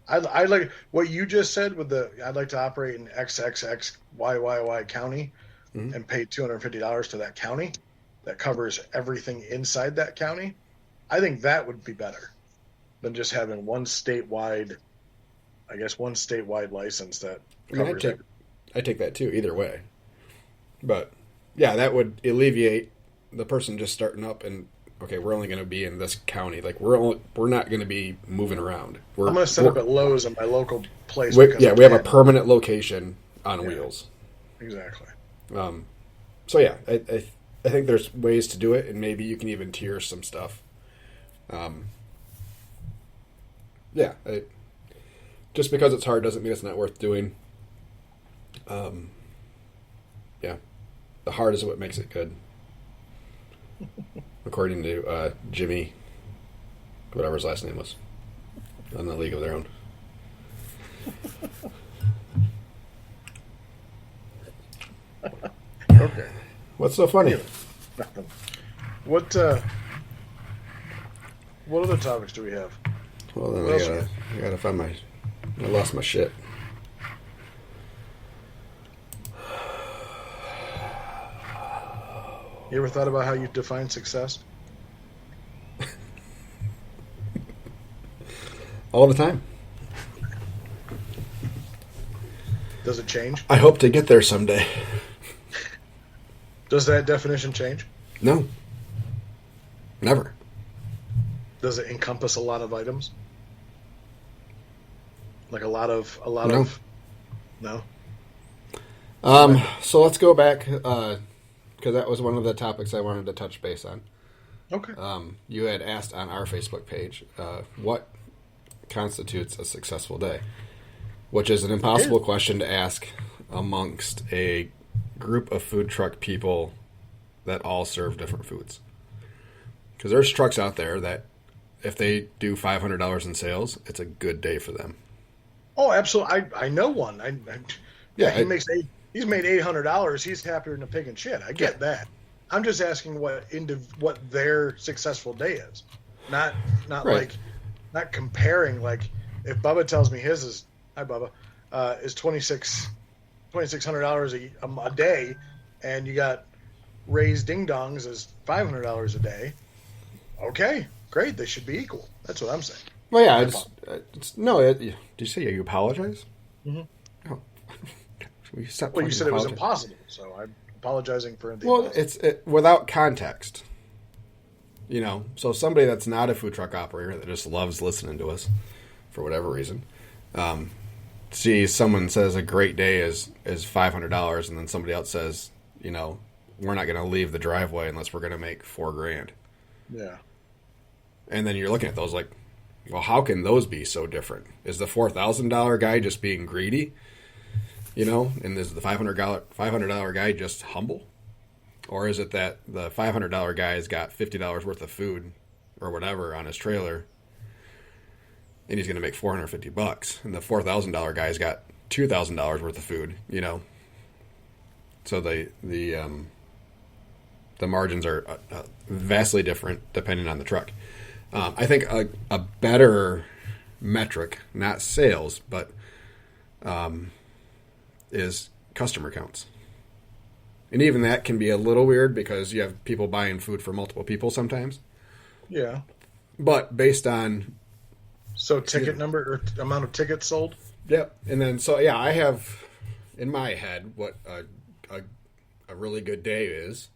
I like what you just said with I'd like to operate in XXXYYY county and pay $250 to that county that covers everything inside that county. I think that would be better than just having one statewide license that covers everything. I take that too, either way. But yeah, that would alleviate the person just starting up and we're only going to be in this county. Like we're not going to be moving around. I'm going to set up at Lowe's in my local place. We have a permanent location on wheels. Exactly. So yeah, I think there's ways to do it, and maybe you can even tier some stuff. Just because it's hard doesn't mean it's not worth doing. The hard is what makes it good. According to Jimmy, whatever his last name was, on the League of Their Own. Okay. What's so funny? Nothing. What other topics do we have? Well, then I gotta find I lost my shit. You ever thought about how you define success? All the time. Does it change? I hope to get there someday. Does that definition change? No. Never. Does it encompass a lot of items? Like a lot of no. So let's go back because that was one of the topics I wanted to touch base on. Okay. You had asked on our Facebook page what constitutes a successful day, which is an impossible question to ask amongst a group of food truck people that all serve different foods. Because there's trucks out there that if they do $500 in sales, it's a good day for them. Oh, absolutely. I know one. He's made $800. He's happier than a pig in shit. I get that. I'm just asking what their successful day is, not right. like not comparing. Like if Bubba tells me his is Bubba is $2,600 a day, and you got Ray's Ding Dongs is $500 a day. Okay, great. They should be equal. That's what I'm saying. Well, yeah. Did you say you apologize? Mm-hmm. Oh. You said it was impossible, so I'm apologizing for the Well, it's without context. So somebody that's not a food truck operator that just loves listening to us for whatever reason, sees someone says a great day is $500, and then somebody else says, we're not going to leave the driveway unless we're going to make $4,000. Yeah. And then you're looking at those like, well, how can those be so different? Is the $4,000 guy just being greedy? And is the $500 guy just humble? Or is it that the $500 guy's got $50 worth of food or whatever on his trailer and he's going to make $450, and the $4,000 guy's got $2,000 worth of food, So the margins are vastly different depending on the truck. I think a better metric, not sales, but is customer counts. And even that can be a little weird because you have people buying food for multiple people sometimes. Yeah. But based on... So ticket number or amount of tickets sold? Yep. And then, I have in my head what a really good day is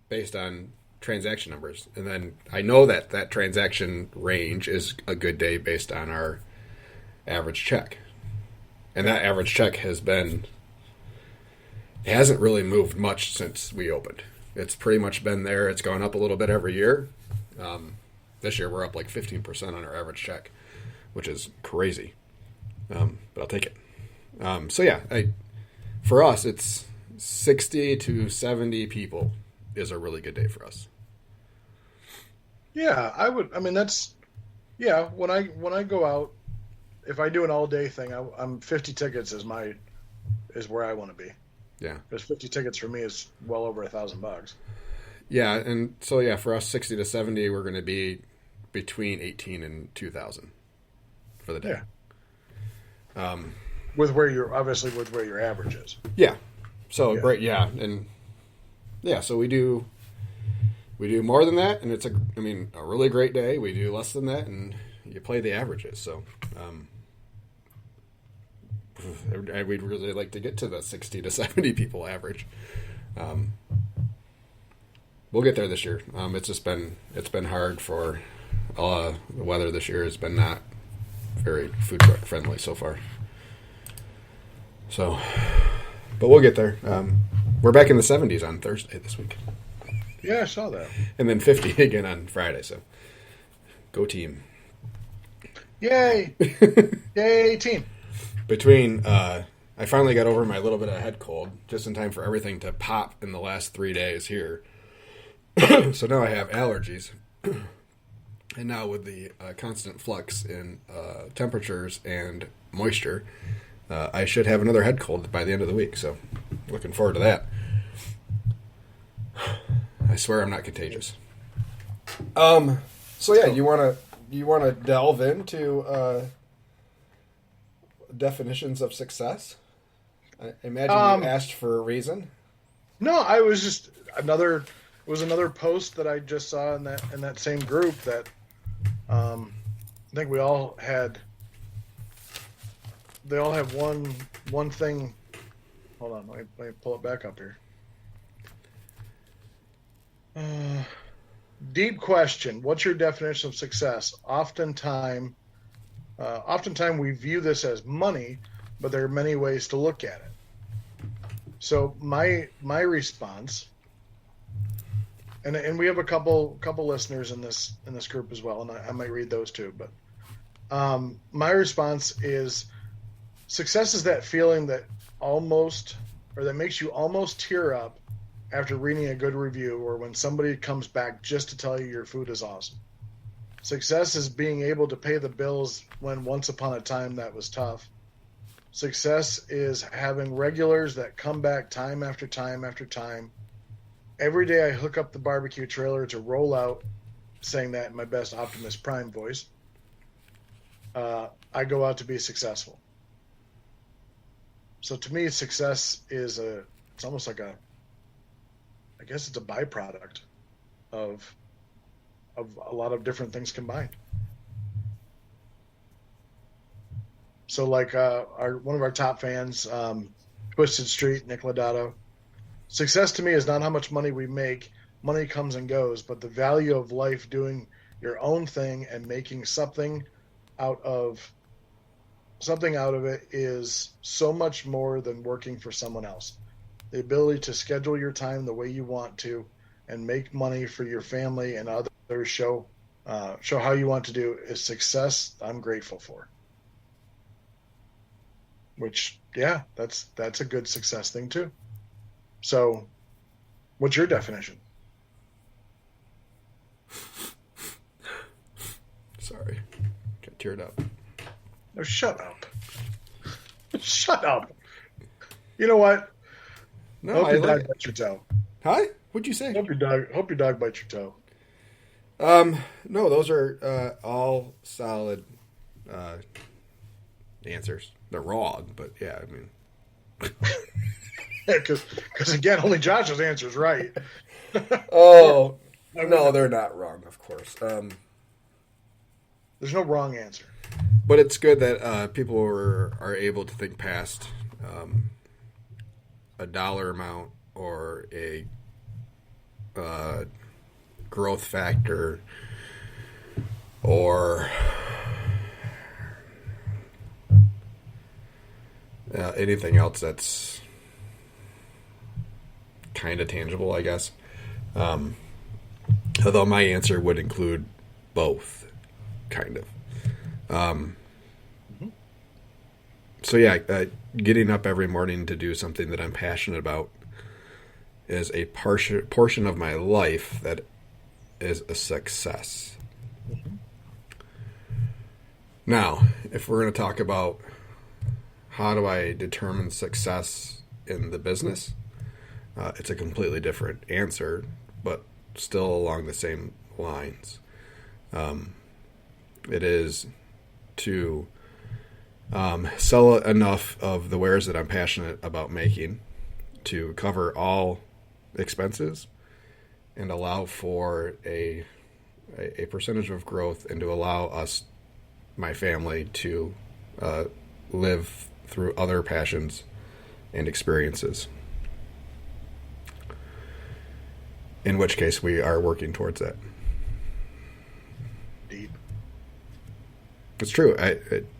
based on transaction numbers. And then I know that transaction range is a good day based on our average check. And that average check hasn't really moved much since we opened. It's pretty much been there. It's gone up a little bit every year. This year we're up like 15% on our average check, which is crazy. But I'll take it. For us, it's 60 to 70 people is a really good day for us. Yeah, I would. I mean, when I go out, if I do an all day thing, I'm 50 tickets is where I want to be. Yeah, because 50 tickets for me is well over $1,000. Yeah, and so for us, 60 to 70, we're going to be between 18 and 2,000 for the day. Yeah. With where your average is. Yeah. So great. Yeah, and so we do more than that, and it's a really great day. We do less than that, and you play the averages. So. We'd really like to get to the 60 to 70 people average. We'll get there this year. It's been hard for the weather this year has been not very food truck friendly so far. So, but we'll get there. We're back in the 70s on Thursday this week. Yeah, I saw that. And then 50 again on Friday. So, go team! Yay! Yay, team! Between, I finally got over my little bit of head cold just in time for everything to pop in the last 3 days here. So now I have allergies. And now with the constant flux in temperatures and moisture, I should have another head cold by the end of the week. So looking forward to that. I swear I'm not contagious. You want you want to delve into definitions of success? I imagine you asked for a reason. No, I was just another post that I just saw in that same group that I think we all had. They all have one thing. Hold on, let me pull it back up here. Deep question. What's your definition of success? Oftentimes we view this as money, but there are many ways to look at it. So my response, and we have a couple listeners in this group as well, and I might read those too. But my response is, success is that feeling that makes you almost tear up after reading a good review, or when somebody comes back just to tell you your food is awesome. Success is being able to pay the bills when once upon a time that was tough. Success is having regulars that come back time after time after time. Every day I hook up the barbecue trailer to roll out, saying that in my best Optimus Prime voice. I go out to be successful. So to me, success is it's almost like I guess it's a byproduct of a lot of different things combined. So like one of our top fans, Twisted Street, Nick Lodato, success to me is not how much money we make. Money comes and goes, but the value of life doing your own thing and making something out of it is so much more than working for someone else. The ability to schedule your time the way you want to and make money for your family and others show how you want to do is success I'm grateful for. Which, yeah, that's a good success thing too. So what's your definition? Sorry. Got teared up. No, shut up. Shut up. You know what? No, hope your dog bites your toe. Huh? What'd you say? Hope your dog bites your toe. No, those are all solid answers. They're wrong, but yeah, I mean. Because again, only Josh's answer is right. Oh, no, they're not wrong, of course. There's no wrong answer. But it's good that people are able to think past a dollar amount or a growth factor or anything else that's kind of tangible, I guess. Although my answer would include both, kind of. So yeah, getting up every morning to do something that I'm passionate about is a portion of my life that is a success. Mm-hmm. Now, if we're going to talk about how do I determine success in the business, it's a completely different answer, but still along the same lines. It is to sell enough of the wares that I'm passionate about making to cover all expenses and allow for a percentage of growth and to allow us, my family, to live through other passions and experiences. In which case we are working towards that. Deep. It's true.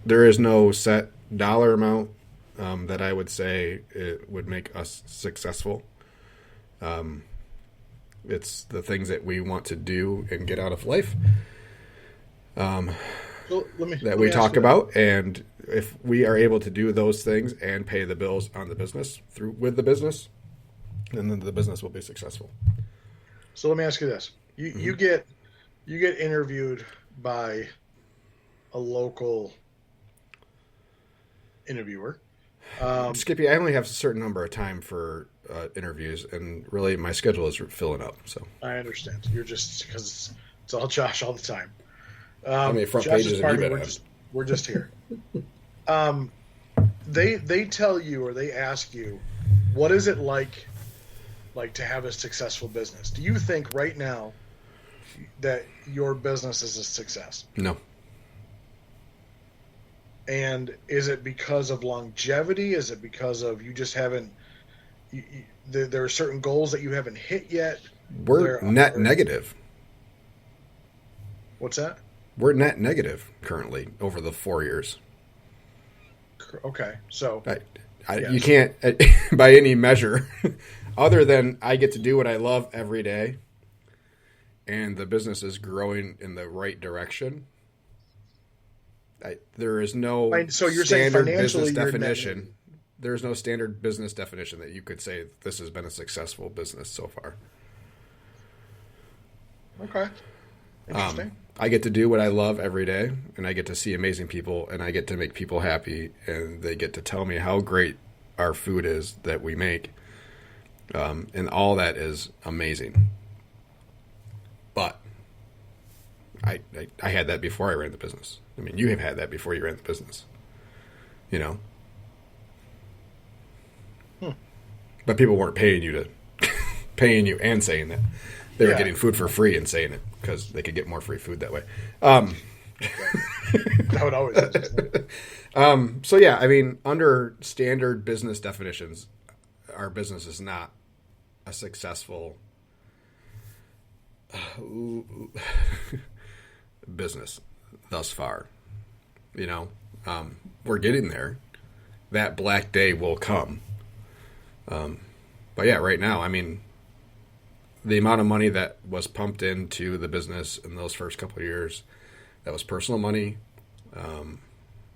There is no set dollar amount that I would say it would make us successful. It's the things that we want to do and get out of life that we talk about. And if we are able to do those things and pay the bills on the business with the business, then the business will be successful. So let me ask you this: you get interviewed by a local interviewer. Skippy, I only have a certain number of time for interviews, and really my schedule is filling up. So I understand. You're just because it's all Josh all the time. How many front Josh's pages have you party, been on? we're just here. They tell you, or they ask you, what is it like to have a successful business? Do you think right now that your business is a success? No. And is it because of longevity? Is it because of you just haven't? There are certain goals that you haven't hit yet. We're net negative. What's that? We're net negative currently over the 4 years. Okay, so yes. You can't, by any measure, other than I get to do what I love every day, and the business is growing in the right direction. There is no so you're standard saying business you're definition. There's no standard business definition that you could say this has been a successful business so far. Okay. Interesting. I get to do what I love every day, and I get to see amazing people, and I get to make people happy, and they get to tell me how great our food is that we make. And all that is amazing. But I had that before I ran the business. I mean, you have had that before you ran the business. You know? But people weren't paying you and saying that. They were getting food for free and saying it because they could get more free food that way. That would always happen. So, yeah, I mean, under standard business definitions, our business is not a successful business thus far. You know, we're getting there. That black day will come. But, yeah, right now, I mean, the amount of money that was pumped into the business in those first couple of years, that was personal money,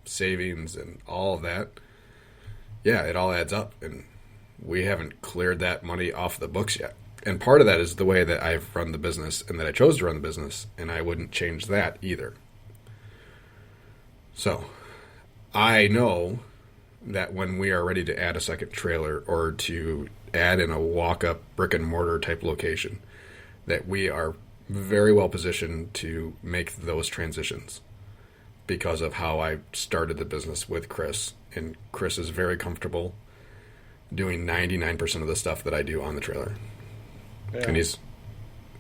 savings, and all of that. Yeah, it all adds up, and we haven't cleared that money off the books yet. And part of that is the way that I've run the business and that I chose to run the business, and I wouldn't change that either. So, I know that when we are ready to add a second trailer or to add in a walk-up brick-and-mortar type location, that we are very well positioned to make those transitions because of how I started the business with Chris. And Chris is very comfortable doing 99% of the stuff that I do on the trailer. Yeah. And he's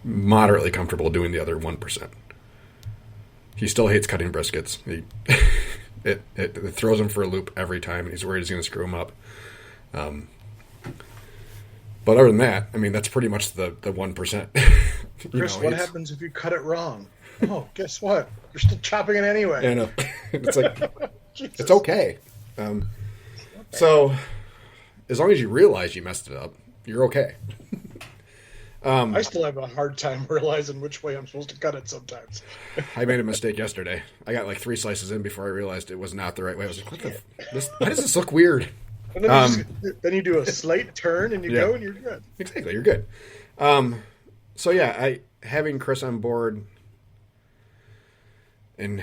moderately comfortable doing the other 1%. He still hates cutting briskets. It throws him for a loop every time, and he's worried he's going to screw him up. But other than that, I mean, that's pretty much the 1%. Chris, what happens if you cut it wrong? Oh, guess what? You're still chopping it anyway. I know. It's like, it's okay. So, as long as you realize you messed it up, you're okay. I still have a hard time realizing which way I'm supposed to cut it sometimes. I made a mistake yesterday. I got like 3 slices in before I realized it was not the right way. I was like, why does this look weird? And then you do a slight turn and you go and you're good. Exactly, you're good. So yeah, having Chris on board and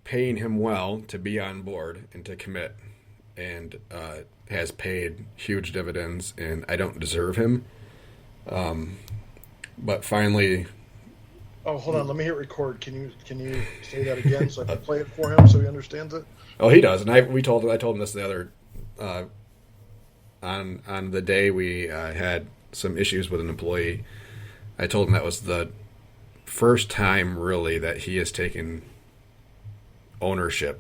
paying him well to be on board and to commit, and has paid huge dividends. And I don't deserve him, but finally. Oh, hold on. Let me hit record. Can you say that again so I can play it for him so he understands it? Oh, he does. And I told him this the other. On the day we had some issues with an employee, I told him that was the first time really that he has taken ownership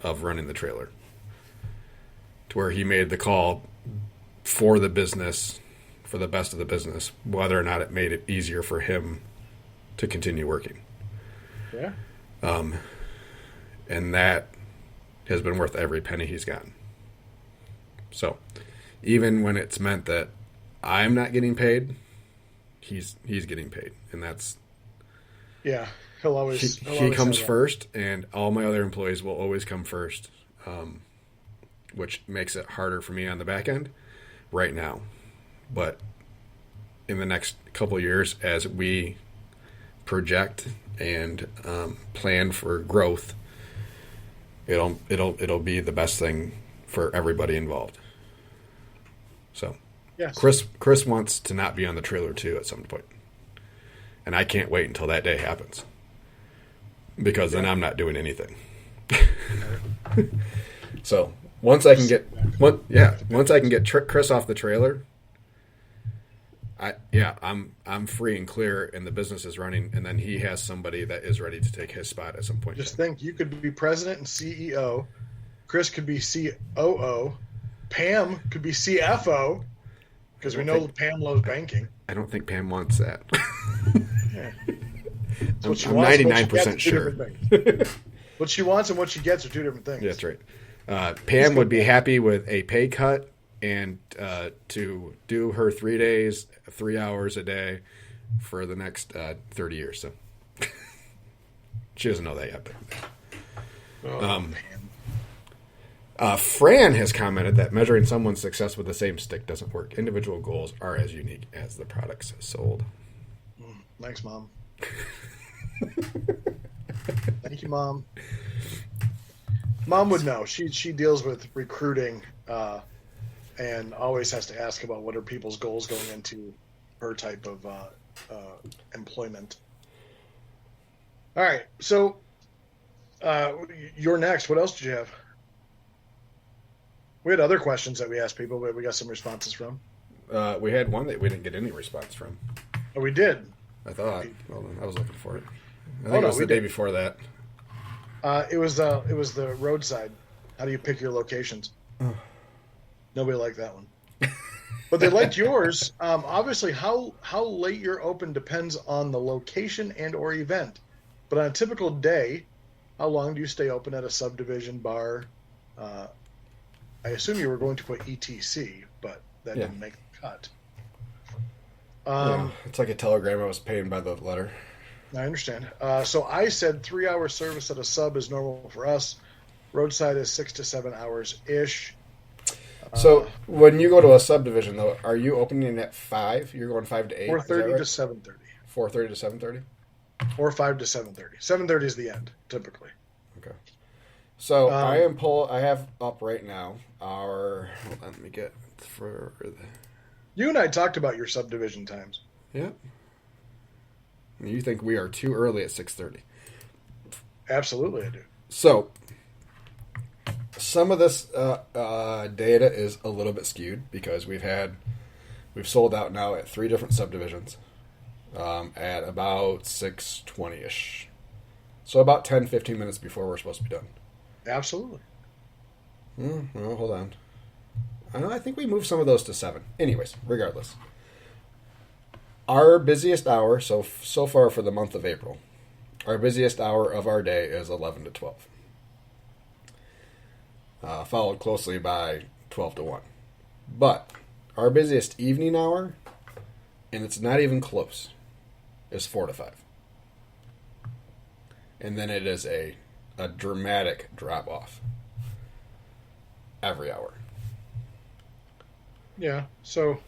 of running the trailer, to where he made the call for the business, for the best of the business, whether or not it made it easier for him to continue working. Yeah. And that has been worth every penny he's gotten. So, even when it's meant that I'm not getting paid, he's getting paid, and that's he'll always he comes first, and all my other employees will always come first, which makes it harder for me on the back end right now. But in the next couple of years, as we project and plan for growth, it'll be the best thing for everybody involved. So, yes. Chris wants to not be on the trailer too at some point, and I can't wait until that day happens. because then I'm not doing anything. So once I can get Chris off the trailer, I'm free and clear, and the business is running, and then he has somebody that is ready to take his spot at some point. Just think, you could be president and CEO. Chris could be COO. Pam could be CFO, because we know Pam loves banking. I don't think Pam wants that. Yeah. I'm 99% sure. What she wants and what she gets are two different things. Yeah, that's right. Pam would be happy with a pay cut and to do her 3 days, 3 hours a day for the next 30 years. So she doesn't know that yet. But, Fran has commented that measuring someone's success with the same stick doesn't work. Individual goals are as unique as the products sold. Thanks, Mom. Thank you, Mom. Mom would know. She deals with recruiting and always has to ask about what are people's goals going into her type of employment. All right, so you're next. What else did you have? We had other questions that we asked people, but we got some responses from. We had one that we didn't get any response from. Oh, we did. I thought. Well, I was looking for it. I think it was the day before that. It was the roadside. How do you pick your locations? Nobody liked that one, but they liked yours. Obviously, how late you're open depends on the location and or event. But on a typical day, how long do you stay open at a subdivision bar? I assume you were going to put ETC, but that didn't make the cut. It's like a telegram I was paying by the letter. I understand. So I said 3 hour service at a sub is normal for us. Roadside is 6 to 7 hours ish. So when you go to a subdivision, though, are you opening at 5? You're going 5 to 8. 4:30 to 7:30. 4:30 to 7:30. Or 5 to 7:30. 7:30 is the end typically. Okay. So I have up right now our. Hold on, let me get for the. You and I talked about your subdivision times. Yeah. You think we are too early at 6:30? Absolutely, I do. So, some of this data is a little bit skewed because we've sold out now at 3 different subdivisions at about 6:20ish. So about 10-15 minutes before we're supposed to be done. Absolutely. Well, hold on. I think we moved some of those to 7. Anyways, regardless. Our busiest hour, so far for the month of April, our busiest hour of our day is 11 to 12. Followed closely by 12 to 1. But our busiest evening hour, and it's not even close, is 4 to 5. And then it is a dramatic drop-off every hour. Yeah, so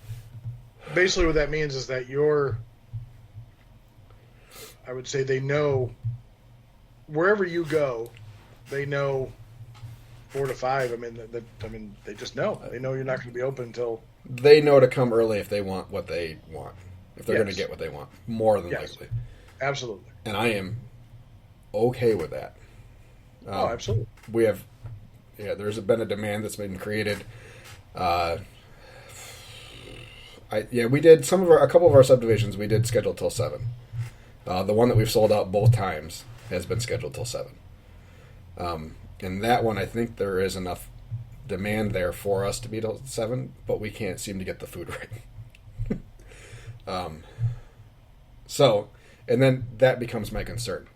basically what that means is that I would say they know, wherever you go, they know 4 to 5. I mean, they just know. They know you're not going to be open until... They know to come early if they want what they want. If they're going to get what they want. More than likely. Absolutely. And I am okay with that. Absolutely. We have... Yeah, there's been a demand that's been created. We did a couple of our subdivisions. We did schedule till 7. The one that we've sold out both times has been scheduled till 7. And that one, I think there is enough demand there for us to be till 7, but we can't seem to get the food right. And then that becomes my concern.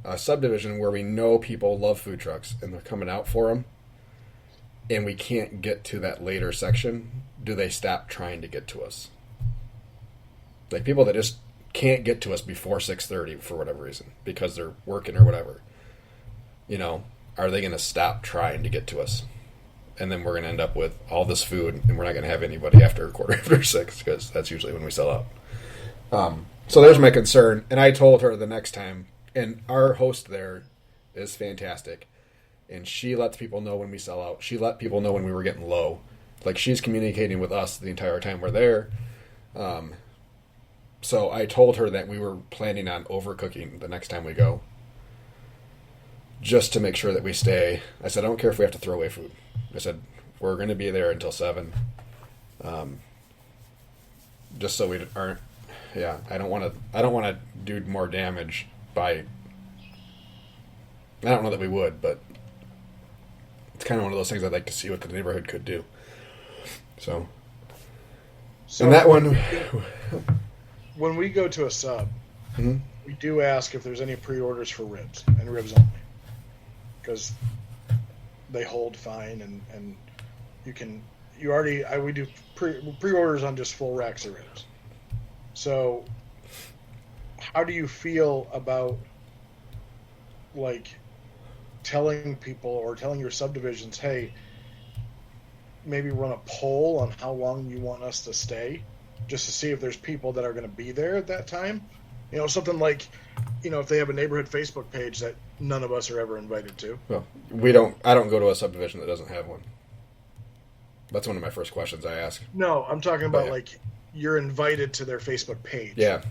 A subdivision where we know people love food trucks and they're coming out for them, and we can't get to that later section, do they stop trying to get to us? Like people that just can't get to us before 6:30 for whatever reason, because they're working or whatever. Are they going to stop trying to get to us? And then we're going to end up with all this food, and we're not going to have anybody after 6:15, because that's usually when we sell out. So there's my concern. And I told her the next time, and our host there is fantastic. And she lets people know when we sell out. She let people know when we were getting low. Like, she's communicating with us the entire time we're there. So I told her that we were planning on overcooking the next time we go. just to make sure that we stay. I said, I don't care if we have to throw away food. I said, we're going to be there until 7. Just so we aren't, yeah, I don't want to do more damage by, I don't know that we would, but it's kind of one of those things I'd like to see what the neighborhood could do. So and that one, when we go to a sub, mm-hmm. we do ask if there's any pre-orders for ribs and ribs only, because they hold fine, and we do pre-orders on just full racks of ribs. So how do you feel about like telling people or telling your subdivisions, hey, maybe run a poll on how long you want us to stay, just to see if there's people that are going to be there at that time? You know, something like, you know, if they have a neighborhood Facebook page that none of us are ever invited to. Well, I don't go to a subdivision that doesn't have one. That's one of my first questions I ask. No, I'm talking about like you're invited to their Facebook page. Yeah,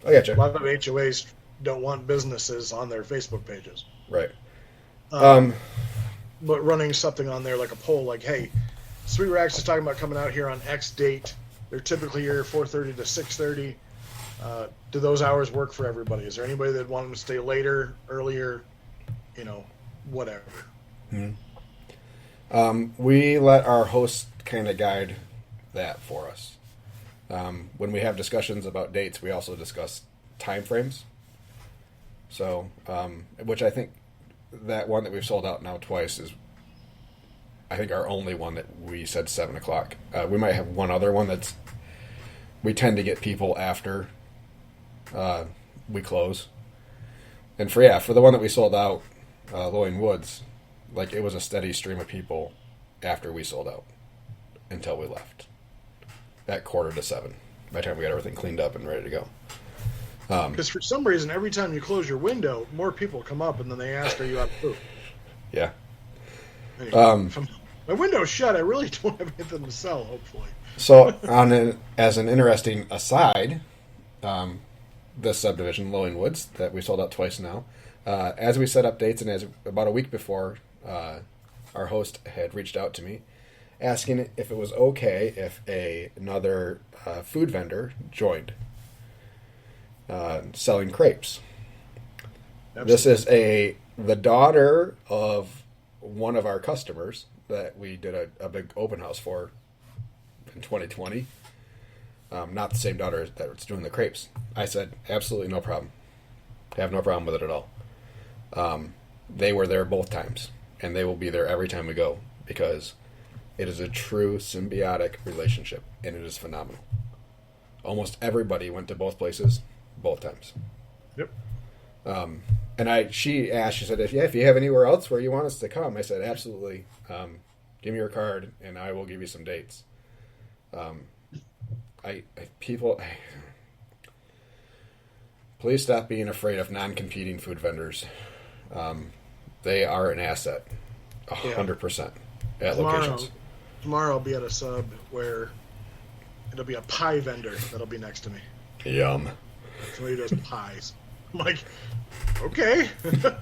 I got you. A lot of HOAs don't want businesses on their Facebook pages. Right. But running something on there like a poll, like, hey, Sweet Racks is talking about coming out here on X date. They're typically here 4:30 to 6:30. Do those hours work for everybody? Is there anybody that wanted to stay later, earlier, you know, whatever? Mm-hmm. We let our host kind of guide that for us. When we have discussions about dates, we also discuss time frames. So, which I think that one that we've sold out now twice is, I think, our only one that we said 7 o'clock. We might have one other one that's, we tend to get people after we close. And for the one that we sold out, Loin Woods, like, it was a steady stream of people after we sold out until we left at 6:45 by the time we got everything cleaned up and ready to go. Because for some reason, every time you close your window, more people come up and then they ask, are you out of food? Yeah. Anyway, my window's shut. I really don't have anything to sell, hopefully. So, as an interesting aside, this subdivision, Loin Woods, that we sold out twice now, as we set up dates and as about a week before, our host had reached out to me asking if it was okay if another food vendor joined selling crepes. Absolutely. This is the daughter of one of our customers that we did a big open house for in 2020. Not the same daughter that was doing the crepes. I said, absolutely no problem. Have no problem with it at all. They were there both times, and they will be there every time we go, because it is a true symbiotic relationship, and it is phenomenal. Almost everybody went to both places, both times. Yep. And she asked, she said, if you have anywhere else where you want us to come, I said, absolutely. Give me your card, and I will give you some dates. Please stop being afraid of non-competing food vendors. They are an asset, 100% at locations. Tomorrow I'll be at a sub where it'll be a pie vendor that'll be next to me. Yum. Somebody does pies. I'm like, okay,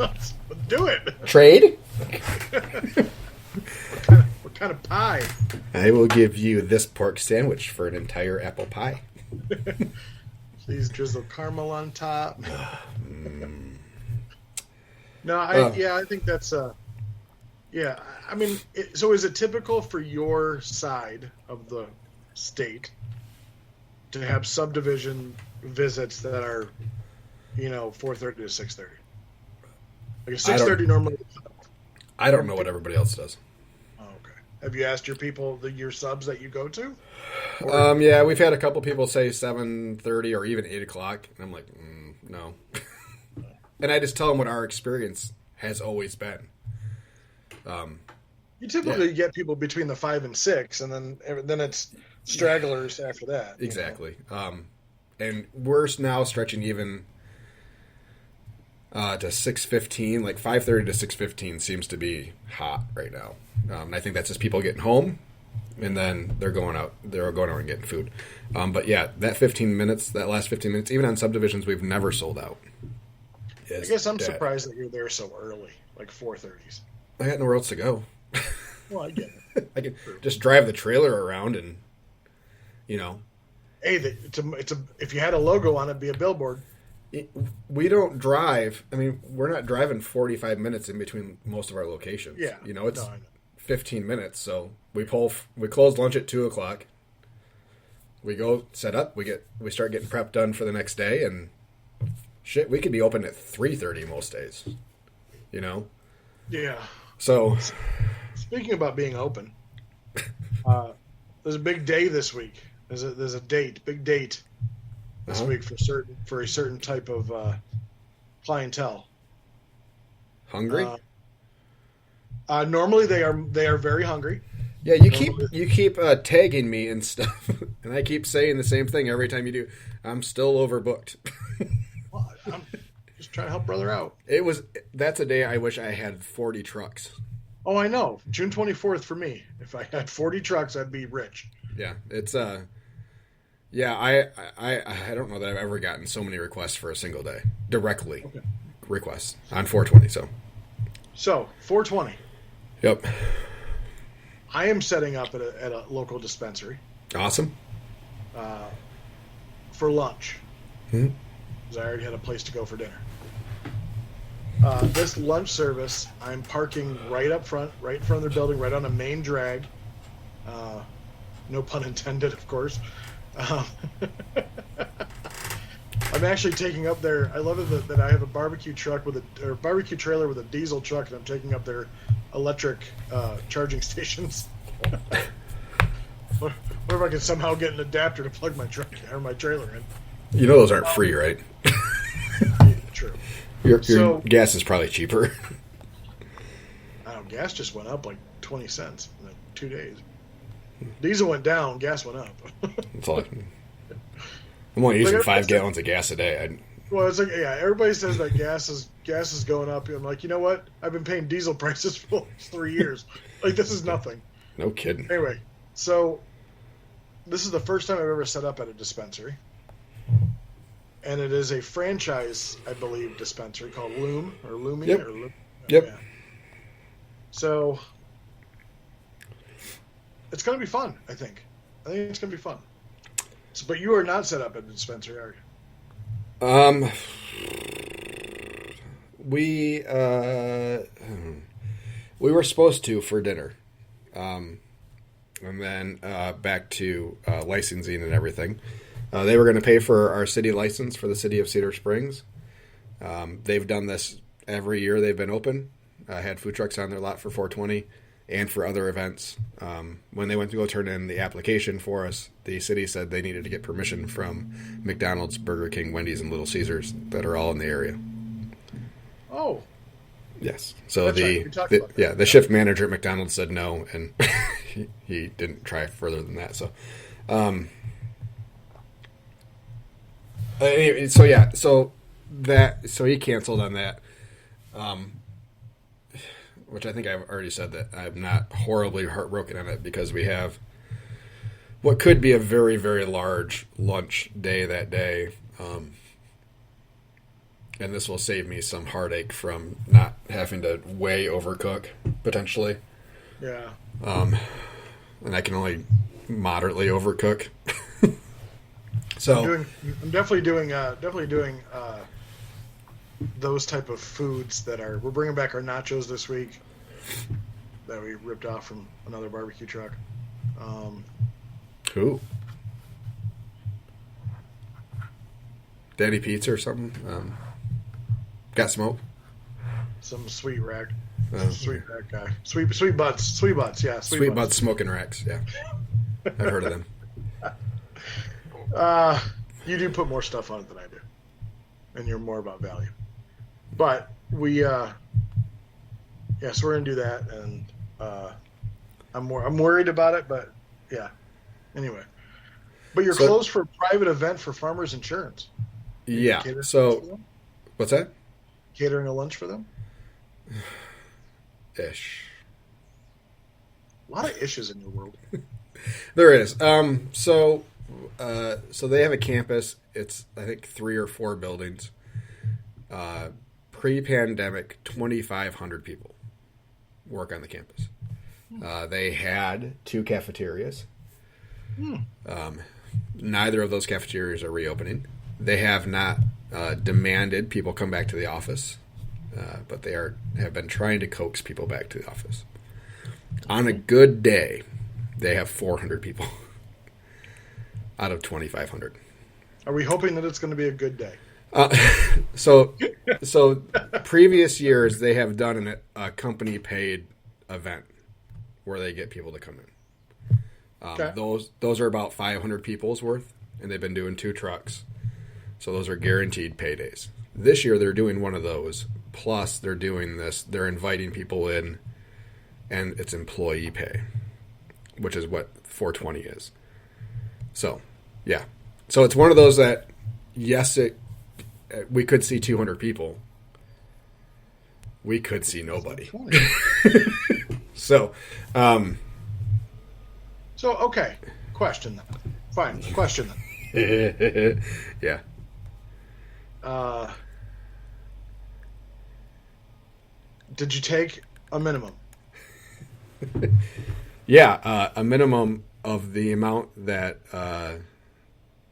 let's do it. Trade? What kind of pie? I will give you this pork sandwich for an entire apple pie. Please drizzle caramel on top. No, I think that's yeah. I mean, so is it typical for your side of the state to have subdivision visits that are, 4:30 to 6:30? Like 6:30 normally. I don't know what everybody else does. Oh, okay. Have you asked your people, your subs that you go to? Yeah, we've had a couple people say 7:30 or even 8 o'clock, and I'm like, no. And I just tell them what our experience has always been. You typically get people between the 5 and 6, and then it's stragglers after that. Exactly. And we're now stretching even to 6:15, like 5:30 to 6:15 seems to be hot right now. And I think that's just people getting home, and then they're going out and getting food. But yeah, that last 15 minutes, even on subdivisions we've never sold out. I guess I'm surprised that you're there so early, like 4:30s. I got nowhere else to go. Well, I get it. I can just drive the trailer around and, you know. Hey, if you had a logo on it, it'd be a billboard. We don't drive. I mean, we're not driving 45 minutes in between most of our locations. Yeah. You know, it's 15 minutes. So we close lunch at 2:00. We go set up. We start getting prep done for the next day, and shit, we could be open at 3:30 most days. You know. Yeah. So, speaking about being open, there's a big day this week. There's a big date this week for a certain type of clientele. Hungry? Normally they are very hungry. Yeah, you keep tagging me and stuff, and I keep saying the same thing every time you do. I'm still overbooked. Well, I'm just trying to help brother out. That's a day I wish I had 40 trucks. Oh, I know. June 24th for me. If I had 40 trucks, I'd be rich. Yeah, it's yeah, I don't know that I've ever gotten so many requests for a single day directly. Okay. Requests on 420. So 420. Yep. I am setting up at a local dispensary. Awesome. For lunch. Because I already had a place to go for dinner. This lunch service, I'm parking right up front, right in front of their building, right on a main drag. No pun intended, of course. I'm actually taking up I love it that I have a barbecue truck barbecue trailer with a diesel truck, and I'm taking up their electric charging stations. What if I can somehow get an adapter to plug my truck or my trailer in? You know those aren't free, right? Yeah, true. Your gas is probably cheaper. I don't know, gas just went up like 20 cents in like 2 days. Diesel went down, gas went up. It's like, I'm only using 5 gallons of gas a day. Well, it's like, yeah, everybody says that gas is going up. I'm like, you know what? I've been paying diesel prices for the last 3 years. Like, this is nothing. No kidding. Anyway, so this is the first time I've ever set up at a dispensary. And it is a franchise, I believe, dispensary called Loom or Lumi. Yep. Or Loom. Yep. Yeah. So it's going to be fun, I think. I think it's going to be fun. So, but you are not set up at a dispensary, are you? We were supposed to for dinner. And then back to licensing and everything. They were going to pay for our city license for the city of Cedar Springs. They've done this every year they've been open. Had food trucks on their lot for 420 and for other events. When they went to go turn in the application for us, the city said they needed to get permission from McDonald's, Burger King, Wendy's, and Little Caesars that are all in the area. Oh. Yes. So the shift manager at McDonald's said no, and he didn't try further than that. So, so he canceled on that. Which I think I've already said that I'm not horribly heartbroken on it because we have what could be a very, very large lunch day that day. And this will save me some heartache from not having to way overcook, potentially. Yeah. And I can only moderately overcook. So I'm definitely doing those type of foods we're bringing back our nachos this week that we ripped off from another barbecue truck. Who? Daddy Pizza or something? Got smoke? Some sweet rack. Sweet rack guy. Sweet butts, yeah. Sweet butts smoking racks, yeah. I've heard of them. You do put more stuff on it than I do. And you're more about value. But so we're gonna do that, and I'm worried about it, but yeah. Anyway, but you're closed for a private event for Farmers Insurance. Yeah. So, what's that? Catering a lunch for them? Ish. A lot of issues in your world. There is. So they have a campus. It's I think 3 or 4 buildings. pre-pandemic, 2,500 people work on the campus. They had 2 cafeterias. Neither of those cafeterias are reopening. They have not demanded people come back to the office, but they have been trying to coax people back to the office. On a good day, they have 400 people out of 2,500. Are we hoping that it's going to be a good day? So previous years they have done a company paid event where they get people to come in. Okay. Those are about 500 people's worth, and they've been doing 2 trucks. So those are guaranteed paydays. This year they're doing one of those. Plus they're doing this. They're inviting people in, and it's employee pay, which is what 420 is. So, yeah. So it's one of those that, yes, we could see 200 people. We could see nobody. So, okay. Question then. Fine. Question then. Yeah. Did you take a minimum? Yeah, a minimum of the amount that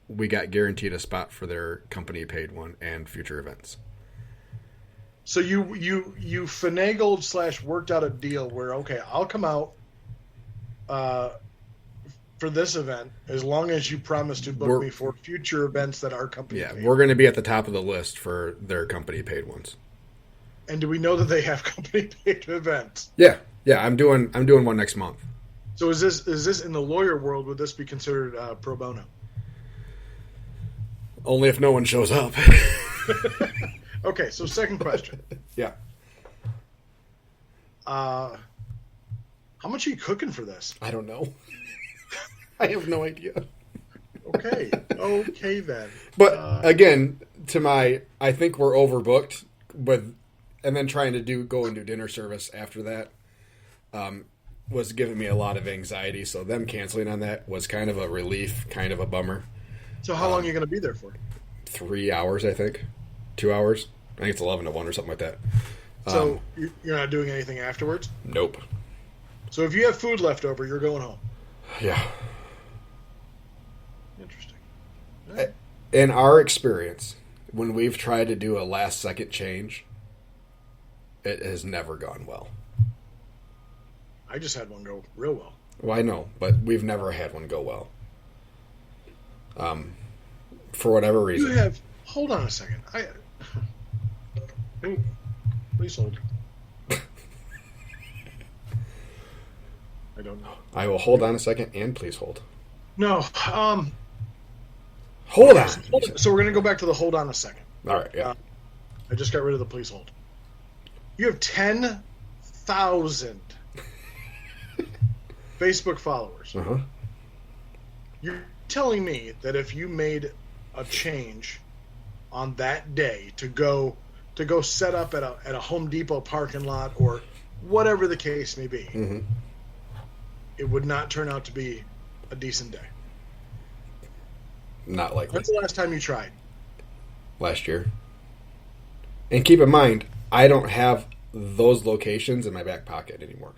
we got guaranteed a spot for their company paid one and future events. So you finagled / worked out a deal where, okay, I'll come out for this event as long as you promise to book me for future events that our company paid. We're going to be at the top of the list for their company paid ones. And do we know that they have company paid events? Yeah. I'm doing one next month. So is this in the lawyer world? Would this be considered pro bono? Only if no one shows up. Okay, so second question. Yeah. How much are you cooking for this? I don't know. I have no idea. Okay then. But again, I think we're overbooked and then trying to go and do dinner service after that was giving me a lot of anxiety. So them canceling on that was kind of a relief, kind of a bummer. So how long are you going to be there for? 3 hours, I think. 2 hours. I think it's 11 to 1 or something like that. So you're not doing anything afterwards? Nope. So if you have food left over, you're going home? Yeah. Interesting. In our experience, when we've tried to do a last-second change, it has never gone well. I just had one go real well. Well, I know, but we've never had one go well. For whatever reason. Hold on a second. Please hold. I don't know. I will hold on a second and please hold. No. Hold on. So we're going to go back to the hold on a second. All right, yeah. I just got rid of the please hold. You have 10,000 Facebook followers. Uh-huh. You're telling me that if you made a change on that day to go set up at a Home Depot parking lot or whatever the case may be, mm-hmm. it would not turn out to be a decent day? Not likely. When's the last time you tried? Last year. And keep in mind, I don't have those locations in my back pocket anymore.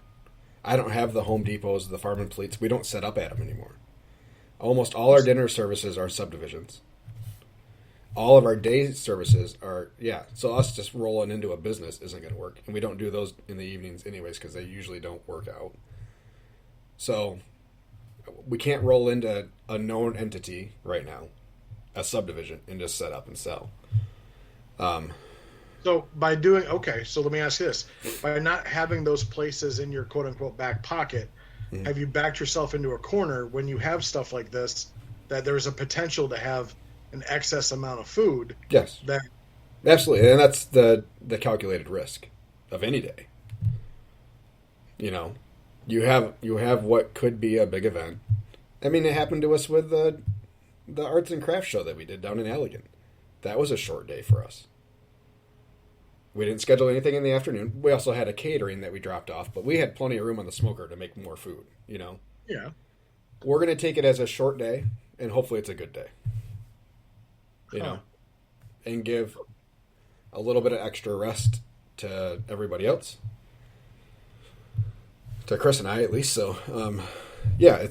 I don't have the Home Depots, the Farm and Fleets. We don't set up at them anymore. Almost all our dinner services are subdivisions. All of our day services are, so us just rolling into a business isn't going to work. And we don't do those in the evenings anyways because they usually don't work out. So we can't roll into a known entity right now, a subdivision, and just set up and sell. So by doing, so let me ask you this. By not having those places in your quote-unquote back pocket, mm-hmm. have you backed yourself into a corner when you have stuff like this, that there's a potential to have an excess amount of food? Yes. Absolutely. And that's the calculated risk of any day. You know, you have what could be a big event. I mean, it happened to us with the arts and crafts show that we did down in Allegan. That was a short day for us. We didn't schedule anything in the afternoon. We also had a catering that we dropped off, but we had plenty of room on the smoker to make more food, you know? Yeah. We're going to take it as a short day, and hopefully it's a good day. You know? And give a little bit of extra rest to everybody else, to Chris and I at least. So, yeah,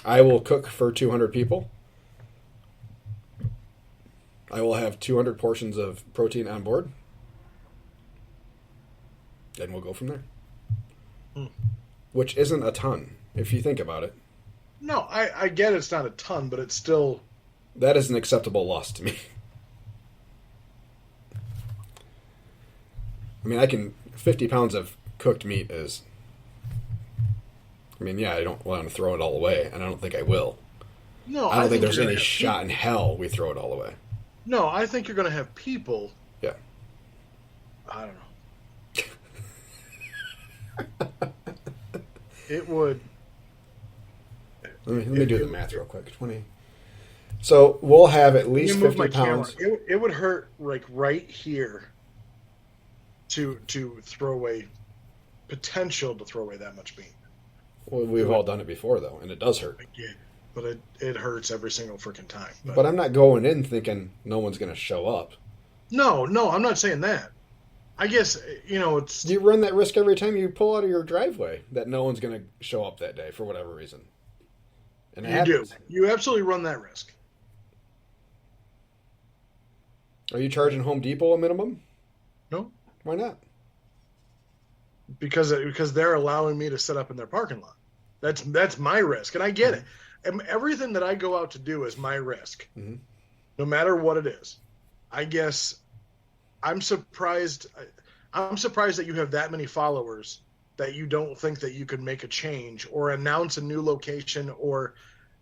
I will cook for 200 people. I will have 200 portions of protein on board. And we'll go from there. Which isn't a ton, if you think about it. No, I get it's not a ton, but it's still... That is an acceptable loss to me. I mean, 50 pounds of cooked meat is... I mean, yeah, I don't want to throw it all away, and I don't think I will. No, I don't think there's any shot in hell we throw it all away. No, I think you're going to have people... Yeah. I don't know. It would... Let me do the math real quick. 20. So we'll have at least 50 pounds. It would hurt like right here to throw away potential to throw away that much meat. Well, we've all done it before though, and it does hurt. Yeah, but it hurts every single freaking time. But I'm not going in thinking no one's going to show up. No, I'm not saying that. I guess it's. You run that risk every time you pull out of your driveway that no one's going to show up that day for whatever reason. And you do. You absolutely run that risk. Are you charging Home Depot a minimum? No. Why not? Because they're allowing me to set up in their parking lot. That's my risk, and I get it. And everything that I go out to do is my risk, no matter what it is. I guess I'm surprised. I'm surprised that you have that many followers that you don't think that you could make a change or announce a new location or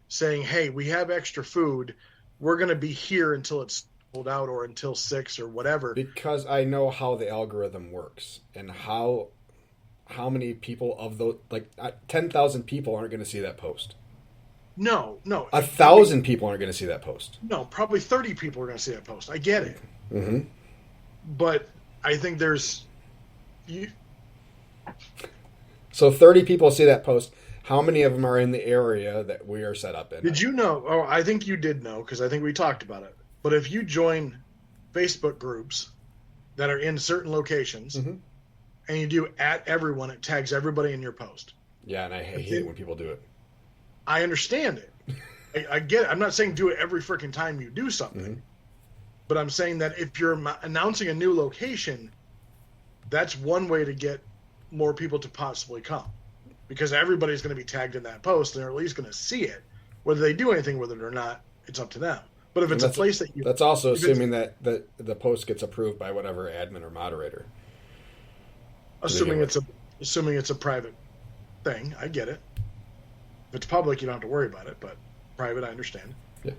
saying, "Hey, we have extra food. We're going to be here until it's sold out or until 6 or whatever." Because I know how the algorithm works and how many people of those 10,000 people aren't going to see that post. No. 1,000 people aren't going to see that post. No, probably 30 people are going to see that post. I get it. Mm-hmm. But I think there's... So 30 people see that post. How many of them are in the area that we are set up in? Did you know? Oh, I think you did know because I think we talked about it. But if you join Facebook groups that are in certain locations and you do @everyone, it tags everybody in your post. Yeah, and I hate it when people do it. I understand it. I get it. I'm not saying do it every freaking time you do something. But I'm saying that if you're announcing a new location, that's one way to get more people to possibly come. Because everybody's going to be tagged in that post, and they're at least going to see it. Whether they do anything with it or not, it's up to them. But if it's a place that you... That's also assuming that the post gets approved by whatever admin or moderator. Assuming it's a private thing. I get it. If it's public, you don't have to worry about it. But private, I understand. Yeah.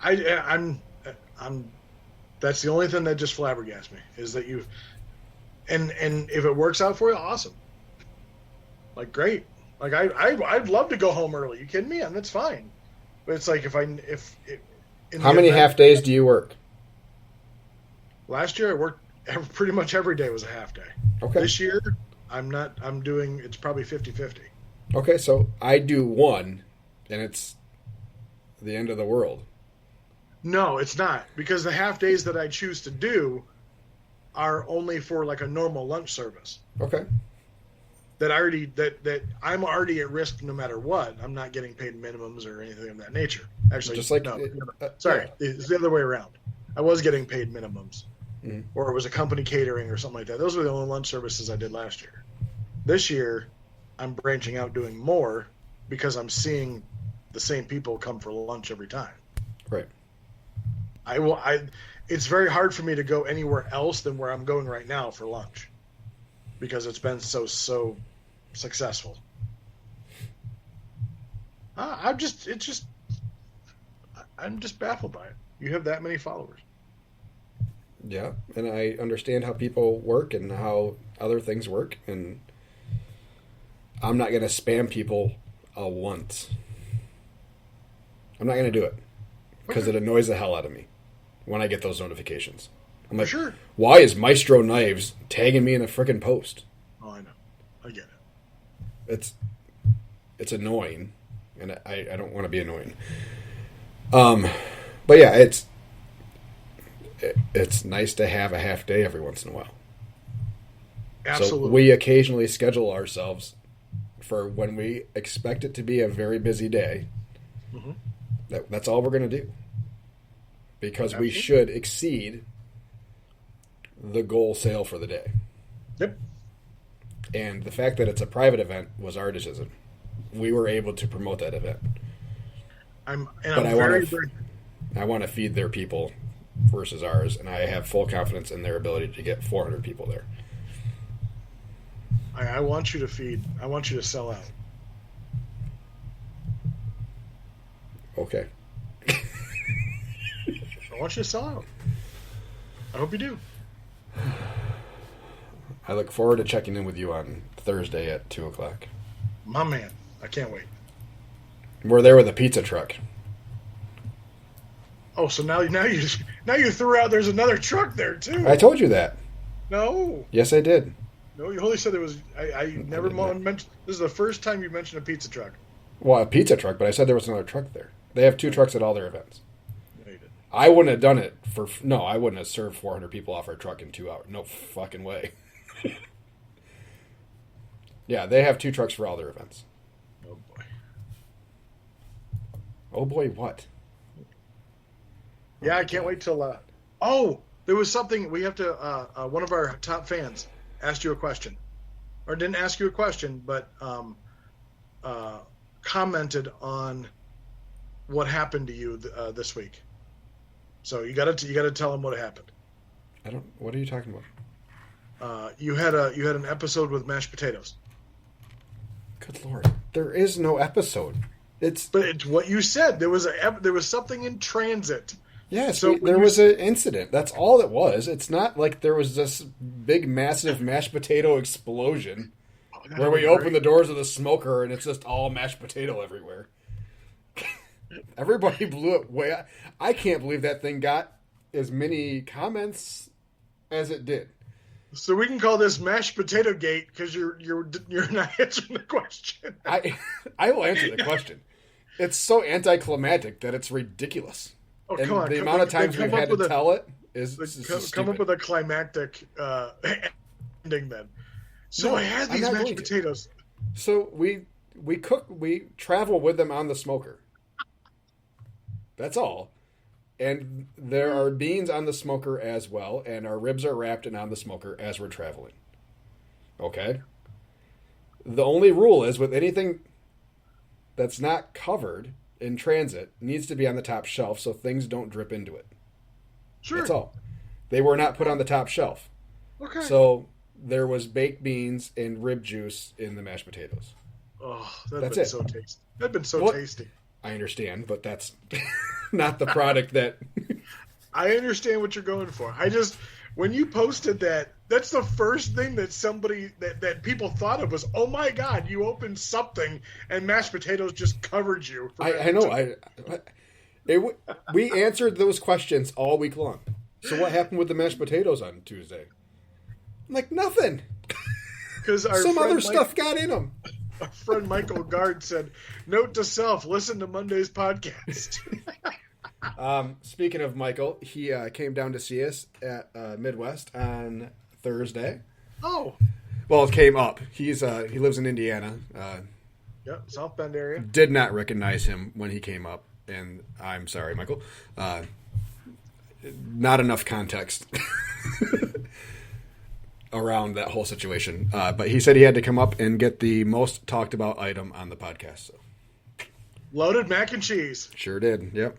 I'm that's the only thing that just flabbergasts me is that you and if it works out for you, awesome. Like great. Like I'd love to go home early. You kidding me? And that's fine. But it's like how many half days do you work? Last year I worked pretty much every day was a half day. Okay. This year I'm doing it's probably 50-50. Okay, so I do one and it's the end of the world. No, it's not, because the half days that I choose to do are only for like a normal lunch service. Okay. That I'm already at risk no matter what. I'm not getting paid minimums or anything of that nature. Actually, just like it's the other way around. I was getting paid minimums, or it was a company catering or something like that. Those were the only lunch services I did last year. This year, I'm branching out doing more because I'm seeing the same people come for lunch every time. Right. It's very hard for me to go anywhere else than where I'm going right now for lunch because it's been so successful. I'm just baffled by it. You have that many followers. Yeah, and I understand how people work and how other things work, and I'm not going to spam people once. I'm not going to do it because it annoys the hell out of me when I get those notifications. I'm like, sure. Why is Maestro Knives tagging me in a frickin' post? Oh, I know. I get it. It's annoying, and I don't want to be annoying. But But yeah, it's nice to have a half day every once in a while. Absolutely. So we occasionally schedule ourselves for when we expect it to be a very busy day. Mm-hmm. That's all we're going to do. Because Absolutely. we should exceed the goal sale for the day. Yep. And the fact that it's a private event was our decision. We were able to promote that event. I want to feed their people versus ours, and I have full confidence in their ability to get 400 people there. I want you to feed. I want you to sell out. Okay. I want you to sell out. I hope you do. I look forward to checking in with you on Thursday at 2 o'clock. My man. I can't wait. We're there with a pizza truck. Oh, so now you threw out there's another truck there too. I told you that. No. Yes, I did. No, you only said there was. I never mentioned. This is the first time you mentioned a pizza truck. Well, a pizza truck, but I said there was another truck there. They have 2 trucks at all their events. No, you didn't. I wouldn't have done it for... No, I wouldn't have served 400 people off our truck in 2 hours. No fucking way. Yeah, they have 2 trucks for all their events. Oh, boy. Oh, boy, what? Yeah, I can't wait till... Oh, there was something we have to... one of our top fans asked you a question. Or didn't ask you a question, but commented on what happened to you this week. So you got to tell him what happened. I don't... What are you talking about? You had an episode with mashed potatoes. Good Lord. There is no episode. But it's what you said. There was something in transit. Yeah, so there was an incident. That's all it was. It's not like there was this big, massive mashed potato explosion where we open the doors of the smoker and it's just all mashed potato everywhere. Everybody blew it way. I can't believe that thing got as many comments as it did. So we can call this mashed potato gate because you're not answering the question. I will answer the question. It's so anticlimactic that it's ridiculous. Oh, and come on. The amount of times we've had to tell it is come up with a climactic ending then. So I had these mashed potatoes. So we travel with them on the smoker. That's all. And there are beans on the smoker as well, and our ribs are wrapped and on the smoker as we're traveling. Okay? The only rule is with anything that's not covered in transit needs to be on the top shelf so things don't drip into it. Sure. That's all. They were not put on the top shelf. Okay. So there was baked beans and rib juice in the mashed potatoes. Oh, that'd been so tasty. That'd been so tasty. I understand, but that's not the product that... I understand what you're going for. When you posted that, that's the first thing that somebody, that people thought of was, oh my God, you opened something and mashed potatoes just covered you. I know. We answered those questions all week long. So what happened with the mashed potatoes on Tuesday? I'm like, nothing. Because some other stuff got in them. Our friend Michael Gard said, note to self, listen to Monday's podcast. Speaking of Michael, he came down to see us at Midwest on Thursday. Oh. Well, it came up. He lives in Indiana. Yep, South Bend area. Did not recognize him when he came up, and I'm sorry, Michael. Not enough context around that whole situation. But he said he had to come up and get the most talked about item on the podcast. So. Loaded mac and cheese. Sure did. Yep.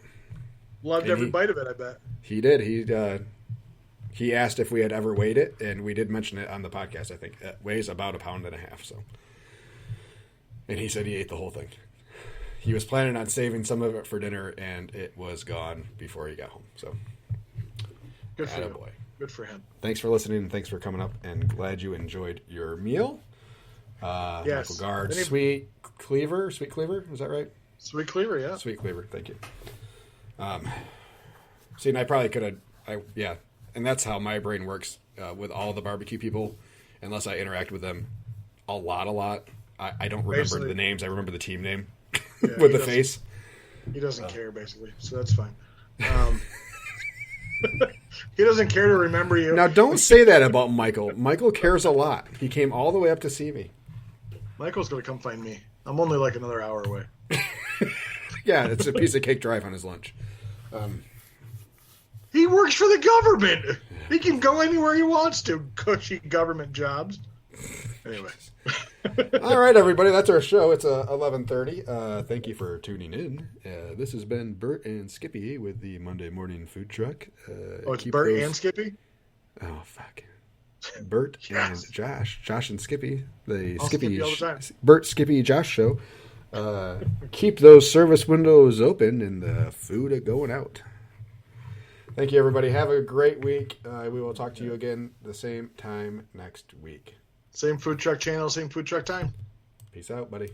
Loved every bite of it, I bet. He did. He asked if we had ever weighed it, and we did mention it on the podcast, I think. It weighs about 1.5 pounds. So. And he said he ate the whole thing. He was planning on saving some of it for dinner, and it was gone before he got home. So. Good for him. Boy. Good for him. Thanks for listening, and thanks for coming up, and glad you enjoyed your meal. Yes. Michael Gard, Sweet Cleaver, is that right? Sweet Cleaver, yeah. Sweet Cleaver, thank you. See, and I probably could have, and that's how my brain works with all the barbecue people, unless I interact with them a lot. I don't remember the names, I remember the team name with the face. He doesn't care, basically, so that's fine. He doesn't care to remember you. Now, don't say that about Michael. Michael cares a lot. He came all the way up to see me. Michael's going to come find me. I'm only like another hour away. Yeah, it's a piece of cake drive on his lunch. He works for the government. He can go anywhere he wants to. Cushy government jobs. Anyway. All right, everybody, that's our show. It's 11:30. Thank you for tuning in. This has been Bert and Skippy with the Monday Morning Food Truck. It's Bert and Skippy? Oh, fuck. Bert Yes. and Josh and Skippy. The I'll Skippy, skip you all the time. Bert, Skippy, Josh show. Keep those service windows open and the food going out. Thank you, everybody. Have a great week. We will talk to you again the same time next week. Same food truck channel, same food truck time. Peace out, buddy.